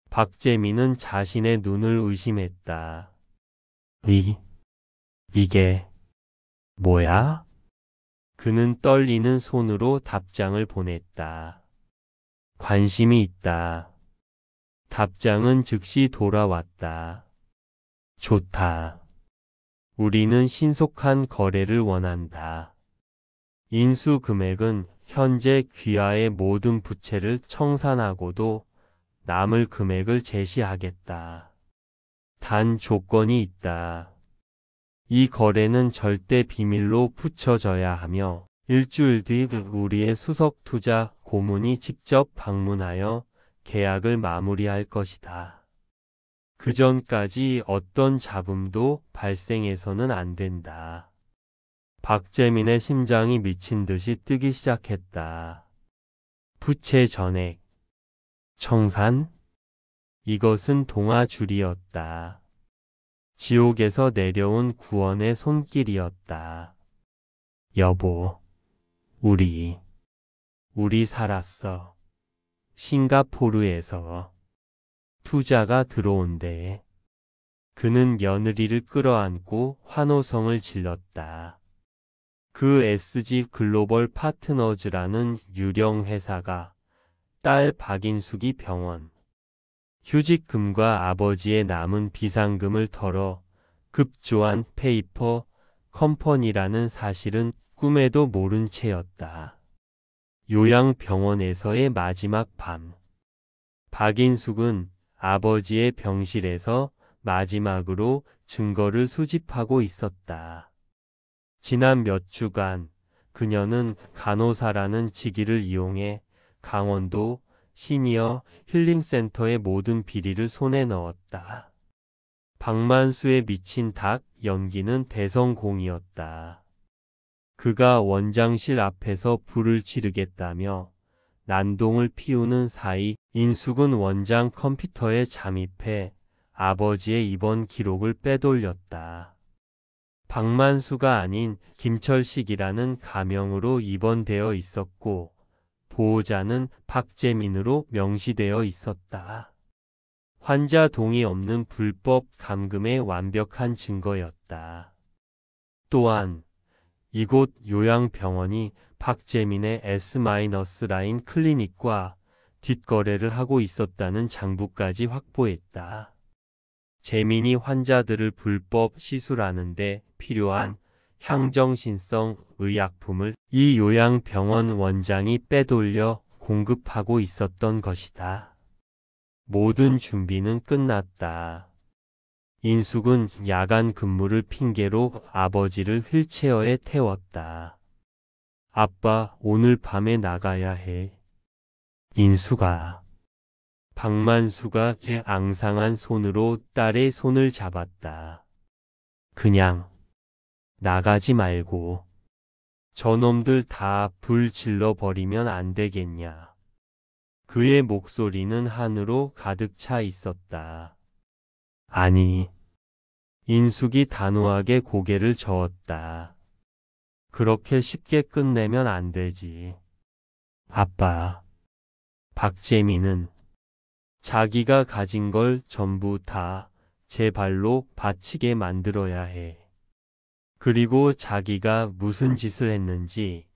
박재민은 자신의 눈을 의심했다. 이게 뭐야? 그는 떨리는 손으로 답장을 보냈다. 관심이 있다. 답장은 즉시 돌아왔다. 좋다. 우리는 신속한 거래를 원한다. 인수 금액은 현재 귀하의 모든 부채를 청산하고도 남을 금액을 제시하겠다. 단 조건이 있다. 이 거래는 절대 비밀로 붙여져야 하며 일주일 뒤 우리의 수석 투자 고문이 직접 방문하여 계약을 마무리할 것이다. 그 전까지 어떤 잡음도 발생해서는 안 된다. 박재민의 심장이 미친 듯이 뛰기 시작했다. 부채 전액, 청산? 이것은 동아줄이었다. 지옥에서 내려온 구원의 손길이었다. 여보, 우리 살았어. 싱가포르에서 투자가 들어온대. 그는 며느리를 끌어안고 환호성을 질렀다. 그 SG 글로벌 파트너즈라는 유령 회사가 딸 박인숙이 병원 휴직금과 아버지의 남은 비상금을 털어 급조한 페이퍼 컴퍼니라는 사실은 꿈에도 모른 채였다. 요양병원에서의 마지막 밤. 박인숙은 아버지의 병실에서 마지막으로 증거를 수집하고 있었다. 지난 몇 주간 그녀는 간호사라는 직위를 이용해 강원도 시니어 힐링센터의 모든 비리를 손에 넣었다. 박만수의 미친 닭 연기는 대성공이었다. 그가 원장실 앞에서 불을 지르겠다며 난동을 피우는 사이 인숙은 원장 컴퓨터에 잠입해 아버지의 입원 기록을 빼돌렸다. 박만수가 아닌 김철식이라는 가명으로 입원되어 있었고 보호자는 박재민으로 명시되어 있었다. 환자 동의 없는 불법 감금의 완벽한 증거였다. 또한 이곳 요양병원이 박재민의 S-라인 클리닉과 뒷거래를 하고 있었다는 장부까지 확보했다. 재민이 환자들을 불법 시술하는데 필요한 향정신성 의약품을 이 요양병원 원장이 빼돌려 공급하고 있었던 것이다. 모든 준비는 끝났다. 인숙은 야간 근무를 핑계로 아버지를 휠체어에 태웠다. 아빠, 오늘 밤에 나가야 해. 인숙아. 박만수가 앙상한 손으로 딸의 손을 잡았다. 그냥 나가지 말고 저놈들 다 불 질러버리면 안 되겠냐. 그의 목소리는 한으로 가득 차 있었다. 아니. 인숙이 단호하게 고개를 저었다. 그렇게 쉽게 끝내면 안 되지. 아빠. 박재민은 자기가 가진 걸 전부 다 제 발로 바치게 만들어야 해. 그리고 자기가 무슨 짓을 했는지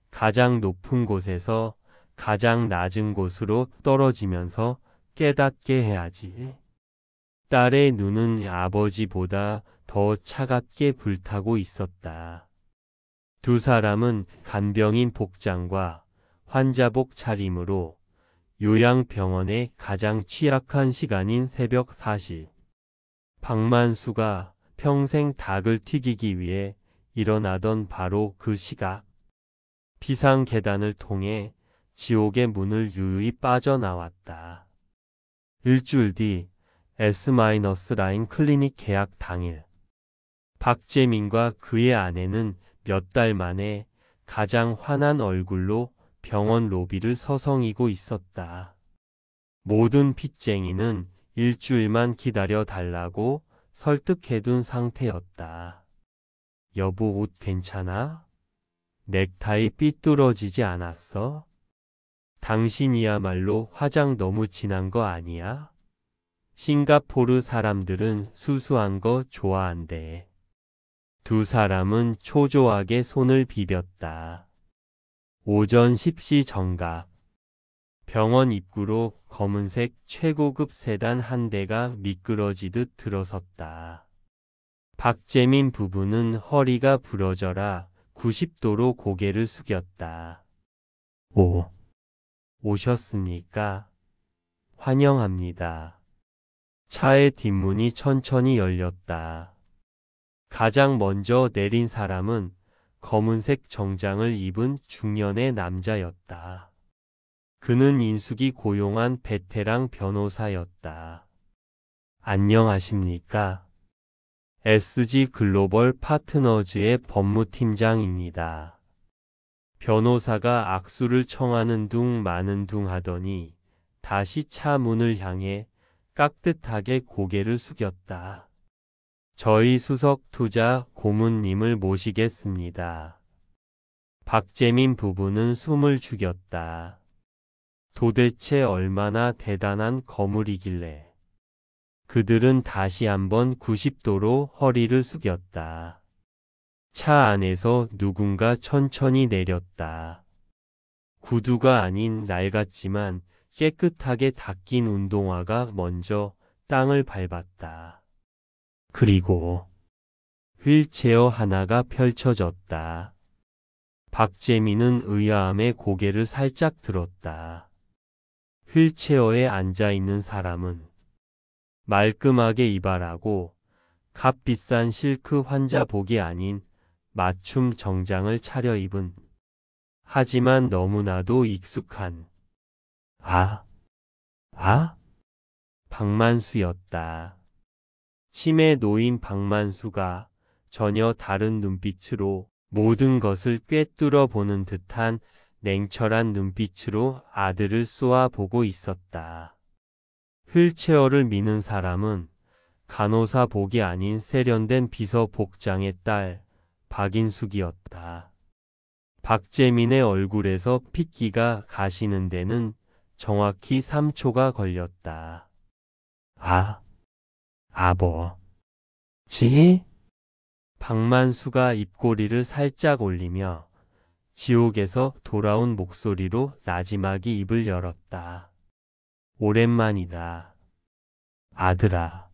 가장 높은 곳에서 가장 낮은 곳으로 떨어지면서 깨닫게 해야지. 딸의 눈은 아버지보다 더 차갑게 불타고 있었다. 두 사람은 간병인 복장과 환자복 차림으로 요양병원의 가장 취약한 시간인 새벽 4시. 박만수가 평생 닭을 튀기기 위해 일어나던 바로 그 시각. 비상 계단을 통해 지옥의 문을 유유히 빠져나왔다. 일주일 뒤 S-라인 클리닉 계약 당일. 박재민과 그의 아내는 몇 달 만에 가장 환한 얼굴로 병원 로비를 서성이고 있었다. 모든 빚쟁이는 일주일만 기다려 달라고 설득해둔 상태였다. 여보, 옷 괜찮아? 넥타이 삐뚤어지지 않았어? 당신이야말로 화장 너무 진한 거 아니야? 싱가포르 사람들은 수수한 거 좋아한대. 두 사람은 초조하게 손을 비볐다. 오전 10시 정각. 병원 입구로 검은색 최고급 세단 한 대가 미끄러지듯 들어섰다. 박재민 부부는 허리가 부러져라 90도로 고개를 숙였다. 오셨습니까? 환영합니다. 차의 뒷문이 천천히 열렸다. 가장 먼저 내린 사람은 검은색 정장을 입은 중년의 남자였다. 그는 인숙이 고용한 베테랑 변호사였다. 안녕하십니까? SG 글로벌 파트너즈의 법무팀장입니다. 변호사가 악수를 청하는 둥 마는 둥 하더니 다시 차 문을 향해 깍듯하게 고개를 숙였다. 저희 수석 투자 고문님을 모시겠습니다. 박재민 부부는 숨을 죽였다. 도대체 얼마나 대단한 거물이길래. 그들은 다시 한번 90도로 허리를 숙였다. 차 안에서 누군가 천천히 내렸다. 구두가 아닌 낡았지만 깨끗하게 닦인 운동화가 먼저 땅을 밟았다. 그리고 휠체어 하나가 펼쳐졌다. 박재민은 의아함에 고개를 살짝 들었다. 휠체어에 앉아있는 사람은 말끔하게 이발하고 값비싼 실크 환자복이 아닌 맞춤 정장을 차려입은 하지만 너무나도 익숙한 박만수였다. 침에 놓인 박만수가 전혀 다른 눈빛으로 모든 것을 꿰뚫어 보는 듯한 냉철한 눈빛으로 아들을 쏘아보고 있었다. 휠체어를 미는 사람은 간호사 복이 아닌 세련된 비서 복장의 딸 박인숙이었다. 박재민의 얼굴에서 핏기가 가시는 데는 정확히 3초가 걸렸다. 아버지? 박만수가 입꼬리를 살짝 올리며 지옥에서 돌아온 목소리로 나지막이 입을 열었다. 오랜만이다. 아들아.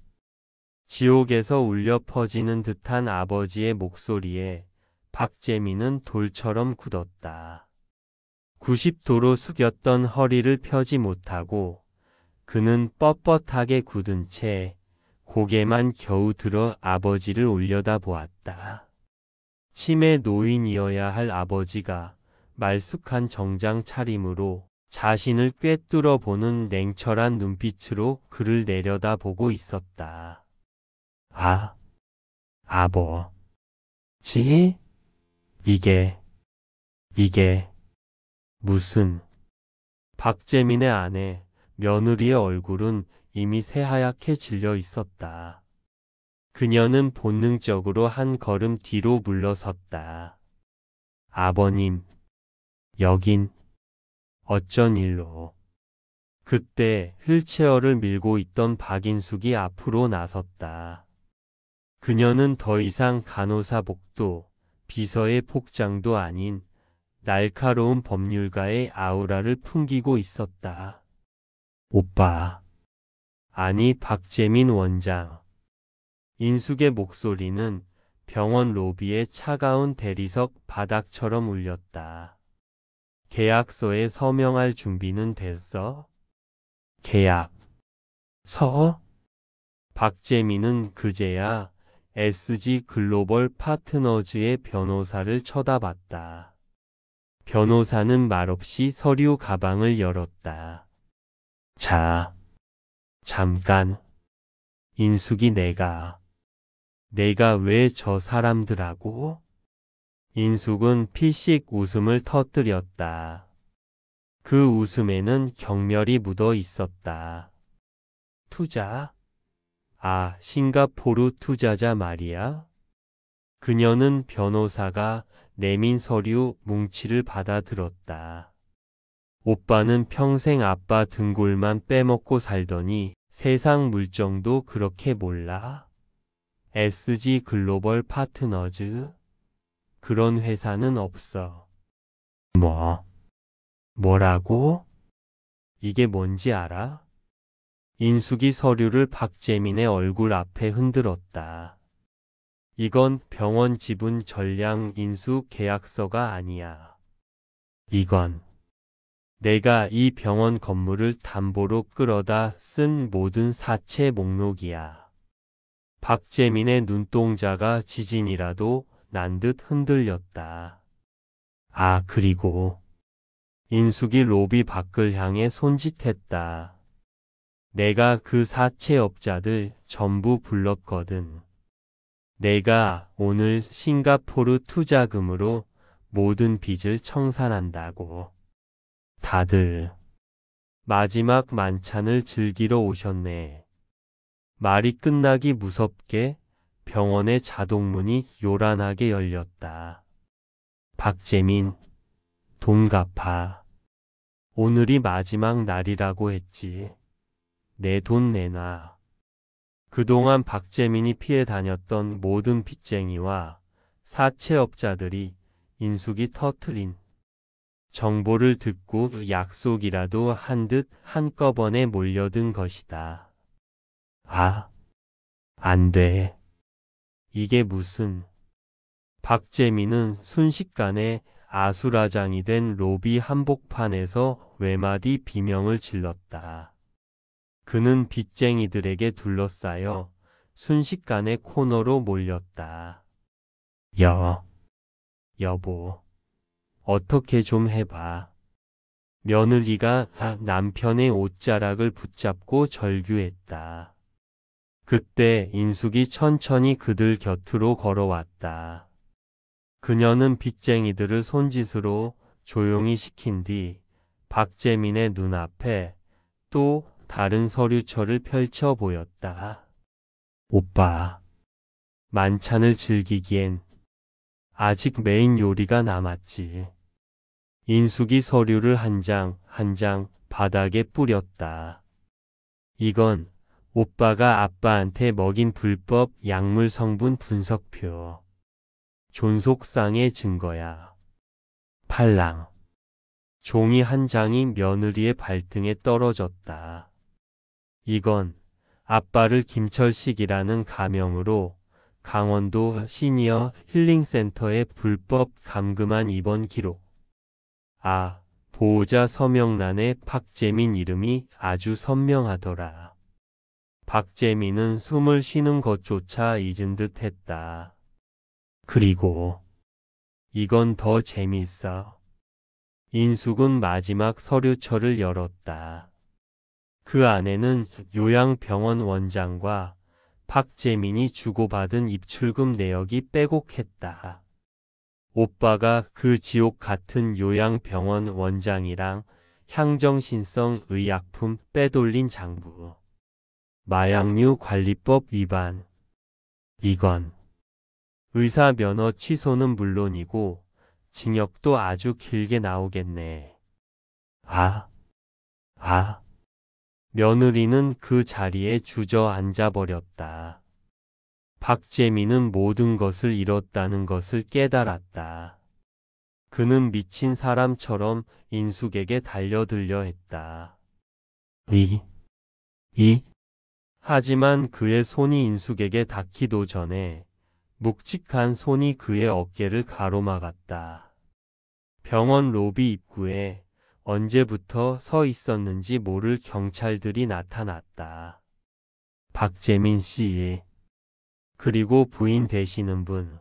지옥에서 울려 퍼지는 듯한 아버지의 목소리에 박재민은 돌처럼 굳었다. 90도로 숙였던 허리를 펴지 못하고 그는 뻣뻣하게 굳은 채 고개만 겨우 들어 아버지를 올려다보았다. 침에 노인이어야 할 아버지가 말쑥한 정장 차림으로 자신을 꿰뚫어 보는 냉철한 눈빛으로 그를 내려다보고 있었다. 아버지? 이게 무슨... 박재민의 아내, 며느리의 얼굴은 이미 새하얗게 질려 있었다. 그녀는 본능적으로 한 걸음 뒤로 물러섰다. 아버님, 여긴 어쩐 일로. 그때 휠체어를 밀고 있던 박인숙이 앞으로 나섰다. 그녀는 더 이상 간호사복도 비서의 복장도 아닌 날카로운 법률가의 아우라를 풍기고 있었다. 오빠. 아니 박재민 원장. 인숙의 목소리는 병원 로비의 차가운 대리석 바닥처럼 울렸다. 계약서에 서명할 준비는 됐어? 계약서? 박재민은 그제야 SG 글로벌 파트너즈의 변호사를 쳐다봤다. 변호사는 말없이 서류 가방을 열었다. 자, 잠깐. 인숙이 내가 왜 저 사람들하고? 인숙은 피식 웃음을 터뜨렸다. 그 웃음에는 경멸이 묻어 있었다. 투자? 싱가포르 투자자 말이야? 그녀는 변호사가 내민 서류 뭉치를 받아들었다. 오빠는 평생 아빠 등골만 빼먹고 살더니 세상 물정도 그렇게 몰라? SG 글로벌 파트너즈? 그런 회사는 없어. 뭐라고? 이게 뭔지 알아? 인숙이 서류를 박재민의 얼굴 앞에 흔들었다. 이건 병원 지분 전량 인수 계약서가 아니야. 이건 내가 이 병원 건물을 담보로 끌어다 쓴 모든 사채 목록이야. 박재민의 눈동자가 지진이라도 난 듯 흔들렸다. 아, 그리고 인숙이 로비 밖을 향해 손짓했다. 내가 그 사채업자들 전부 불렀거든. 내가 오늘 싱가포르 투자금으로 모든 빚을 청산한다고. 다들 마지막 만찬을 즐기러 오셨네. 말이 끝나기 무섭게 병원의 자동문이 요란하게 열렸다. 박재민, 돈 갚아. 오늘이 마지막 날이라고 했지. 내 돈 내놔. 그동안 박재민이 피해 다녔던 모든 빚쟁이와 사채업자들이 인숙이 터트린 정보를 듣고 약속이라도 한 듯 한꺼번에 몰려든 것이다. 아, 안 돼. 이게 무슨... 박재민은 순식간에 아수라장이 된 로비 한복판에서 외마디 비명을 질렀다. 그는 빚쟁이들에게 둘러싸여 순식간에 코너로 몰렸다. 여보, 어떻게 좀 해봐. 며느리가 남편의 옷자락을 붙잡고 절규했다. 그때 인숙이 천천히 그들 곁으로 걸어왔다. 그녀는 빚쟁이들을 손짓으로 조용히 시킨 뒤 박재민의 눈앞에 또 다른 서류철을 펼쳐 보였다. 오빠, 만찬을 즐기기엔 아직 메인 요리가 남았지. 인숙이 서류를 한 장 한 장 바닥에 뿌렸다. 이건 오빠가 아빠한테 먹인 불법 약물 성분 분석표. 존속상의 증거야. 팔랑. 종이 한 장이 며느리의 발등에 떨어졌다. 이건 아빠를 김철식이라는 가명으로 강원도 시니어 힐링센터에 불법 감금한 입원 기록. 아, 보호자 서명란에 박재민 이름이 아주 선명하더라. 박재민은 숨을 쉬는 것조차 잊은 듯 했다. 그리고 이건 더 재밌어. 인숙은 마지막 서류철을 열었다. 그 안에는 요양병원 원장과 박재민이 주고받은 입출금 내역이 빼곡했다. 오빠가 그 지옥 같은 요양병원 원장이랑 향정신성 의약품 빼돌린 장부. 마약류 관리법 위반. 이건 의사 면허 취소는 물론이고 징역도 아주 길게 나오겠네. 며느리는 그 자리에 주저앉아 버렸다. 박재민은 모든 것을 잃었다는 것을 깨달았다. 그는 미친 사람처럼 인숙에게 달려들려 했다. 하지만 그의 손이 인숙에게 닿기도 전에 묵직한 손이 그의 어깨를 가로막았다. 병원 로비 입구에 언제부터 서 있었는지 모를 경찰들이 나타났다. 박재민 씨, 그리고 부인 되시는 분.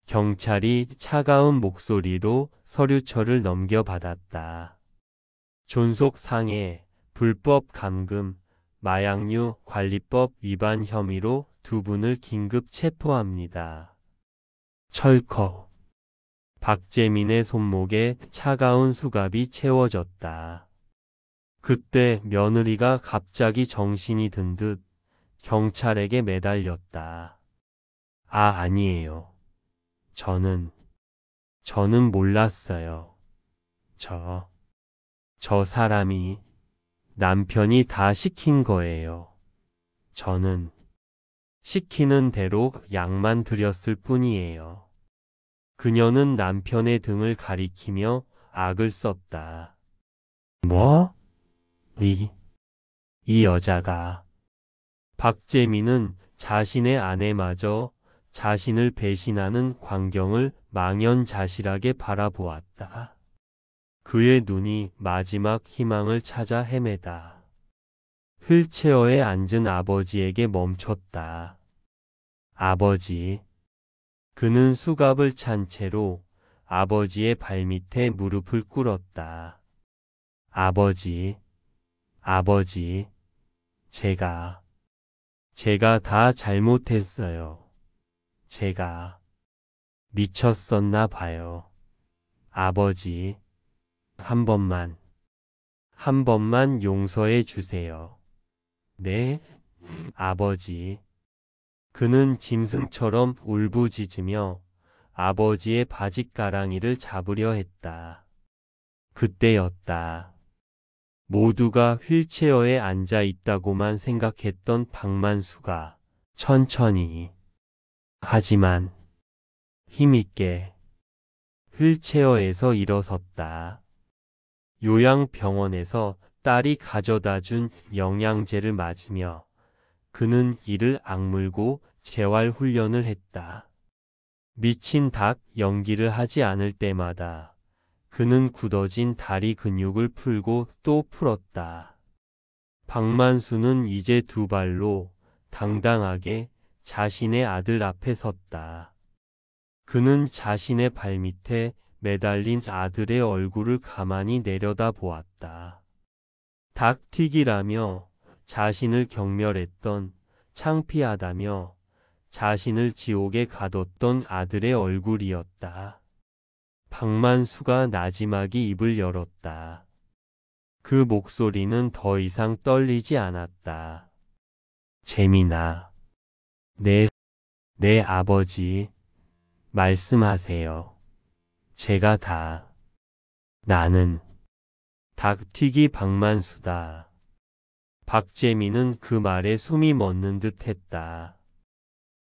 경찰이 차가운 목소리로 서류철을 넘겨받았다. 존속상해, 불법 감금, 마약류 관리법 위반 혐의로 두 분을 긴급 체포합니다. 철컥. 박재민의 손목에 차가운 수갑이 채워졌다. 그때 며느리가 갑자기 정신이 든 듯 경찰에게 매달렸다. 아니에요. 저는 몰랐어요. 저 사람이 남편이 다 시킨 거예요. 저는 시키는 대로 약만 드렸을 뿐이에요. 그녀는 남편의 등을 가리키며 악을 썼다. 뭐? 이 여자가. 박재민은 자신의 아내마저 자신을 배신하는 광경을 망연자실하게 바라보았다. 그의 눈이 마지막 희망을 찾아 헤매다 휠체어에 앉은 아버지에게 멈췄다. 아버지. 그는 수갑을 찬 채로 아버지의 발밑에 무릎을 꿇었다. 아버지. 아버지. 제가 다 잘못했어요. 제가 미쳤었나 봐요. 아버지. 한 번만 용서해 주세요. 네, 아버지. 그는 짐승처럼 울부짖으며 아버지의 바짓가랑이를 잡으려 했다. 그때였다. 모두가 휠체어에 앉아 있다고만 생각했던 박만수가 천천히 하지만 힘있게 휠체어에서 일어섰다. 요양병원에서 딸이 가져다 준 영양제를 맞으며 그는 이를 악물고 재활 훈련을 했다. 미친 닭 연기를 하지 않을 때마다 그는 굳어진 다리 근육을 풀고 또 풀었다. 박만수는 이제 두 발로 당당하게 자신의 아들 앞에 섰다. 그는 자신의 발밑에 매달린 아들의 얼굴을 가만히 내려다 보았다. 닭튀기라며 자신을 경멸했던, 창피하다며 자신을 지옥에 가뒀던 아들의 얼굴이었다. 박만수가 나지막이 입을 열었다. 그 목소리는 더 이상 떨리지 않았다. 재민아. 네 아버지. 말씀하세요. 제가 다. 나는 닭튀기 박만수다. 박재민은 그 말에 숨이 멎는 듯 했다.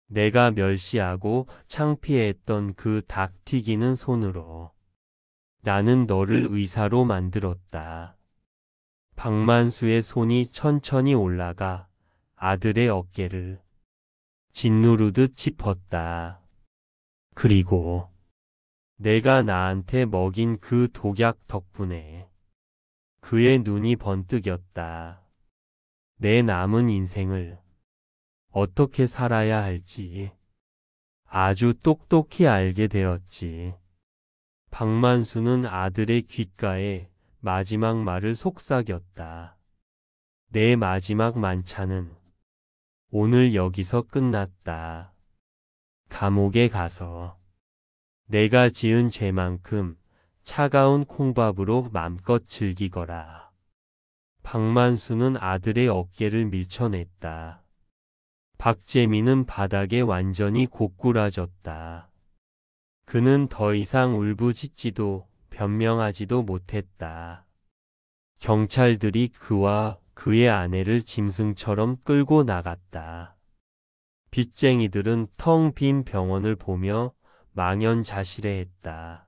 내가 멸시하고 창피했던 그 닭튀기는 손으로 나는 너를 의사로 만들었다. 박만수의 손이 천천히 올라가 아들의 어깨를 짓누르듯 짚었다. 그리고 내가 나한테 먹인 그 독약 덕분에 그의 눈이 번뜩였다. 내 남은 인생을 어떻게 살아야 할지 아주 똑똑히 알게 되었지. 박만수는 아들의 귓가에 마지막 말을 속삭였다. 내 마지막 만찬은 오늘 여기서 끝났다. 감옥에 가서 내가 지은 죄만큼 차가운 콩밥으로 맘껏 즐기거라. 박만수는 아들의 어깨를 밀쳐냈다. 박재민은 바닥에 완전히 고꾸라졌다. 그는 더 이상 울부짖지도 변명하지도 못했다. 경찰들이 그와 그의 아내를 짐승처럼 끌고 나갔다. 빚쟁이들은 텅 빈 병원을 보며 망연자실해했다.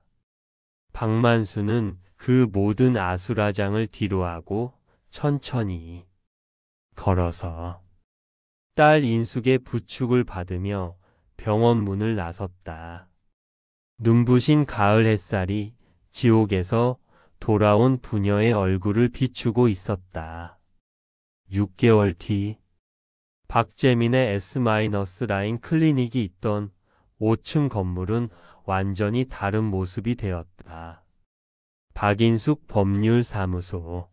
박만수는 그 모든 아수라장을 뒤로하고 천천히 걸어서 딸 인숙의 부축을 받으며 병원 문을 나섰다. 눈부신 가을 햇살이 지옥에서 돌아온 부녀의 얼굴을 비추고 있었다. 6개월 뒤 박재민의 S-라인 클리닉이 있던 5층 건물은 완전히 다른 모습이 되었다. 박인숙 법률사무소.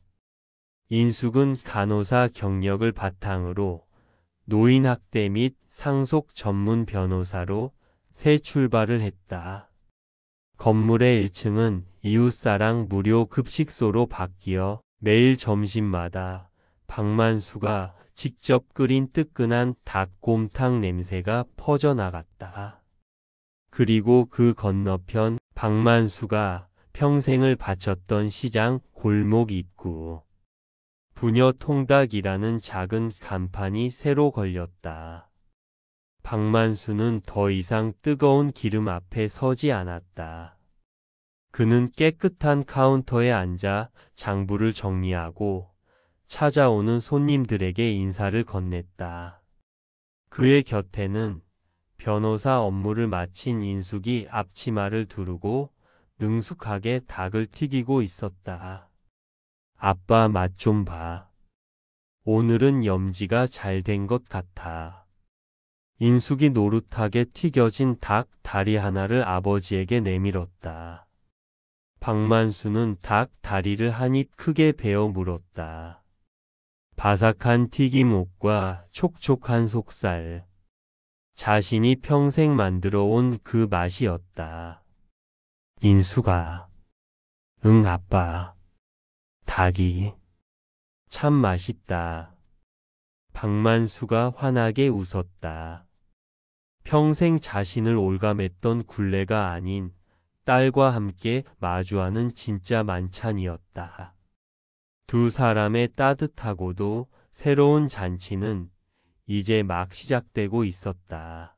인숙은 간호사 경력을 바탕으로 노인학대 및 상속 전문 변호사로 새 출발을 했다. 건물의 1층은 이웃사랑 무료 급식소로 바뀌어 매일 점심마다 박만수가 직접 끓인 뜨끈한 닭곰탕 냄새가 퍼져나갔다. 그리고 그 건너편 박만수가 평생을 바쳤던 시장 골목 입구. 부녀 통닭이라는 작은 간판이 새로 걸렸다. 박만수는 더 이상 뜨거운 기름 앞에 서지 않았다. 그는 깨끗한 카운터에 앉아 장부를 정리하고 찾아오는 손님들에게 인사를 건넸다. 그의 곁에는 변호사 업무를 마친 인숙이 앞치마를 두르고 능숙하게 닭을 튀기고 있었다. 아빠 맛 좀 봐. 오늘은 염지가 잘 된 것 같아. 인숙이 노릇하게 튀겨진 닭 다리 하나를 아버지에게 내밀었다. 박만수는 닭 다리를 한 입 크게 베어 물었다. 바삭한 튀김옷과 촉촉한 속살. 자신이 평생 만들어 온 그 맛이었다. 인수가, 응 아빠. 닭이 참 맛있다. 박만수가 환하게 웃었다. 평생 자신을 올감했던 굴레가 아닌 딸과 함께 마주하는 진짜 만찬이었다. 두 사람의 따뜻하고도 새로운 잔치는 이제 막 시작되고 있었다.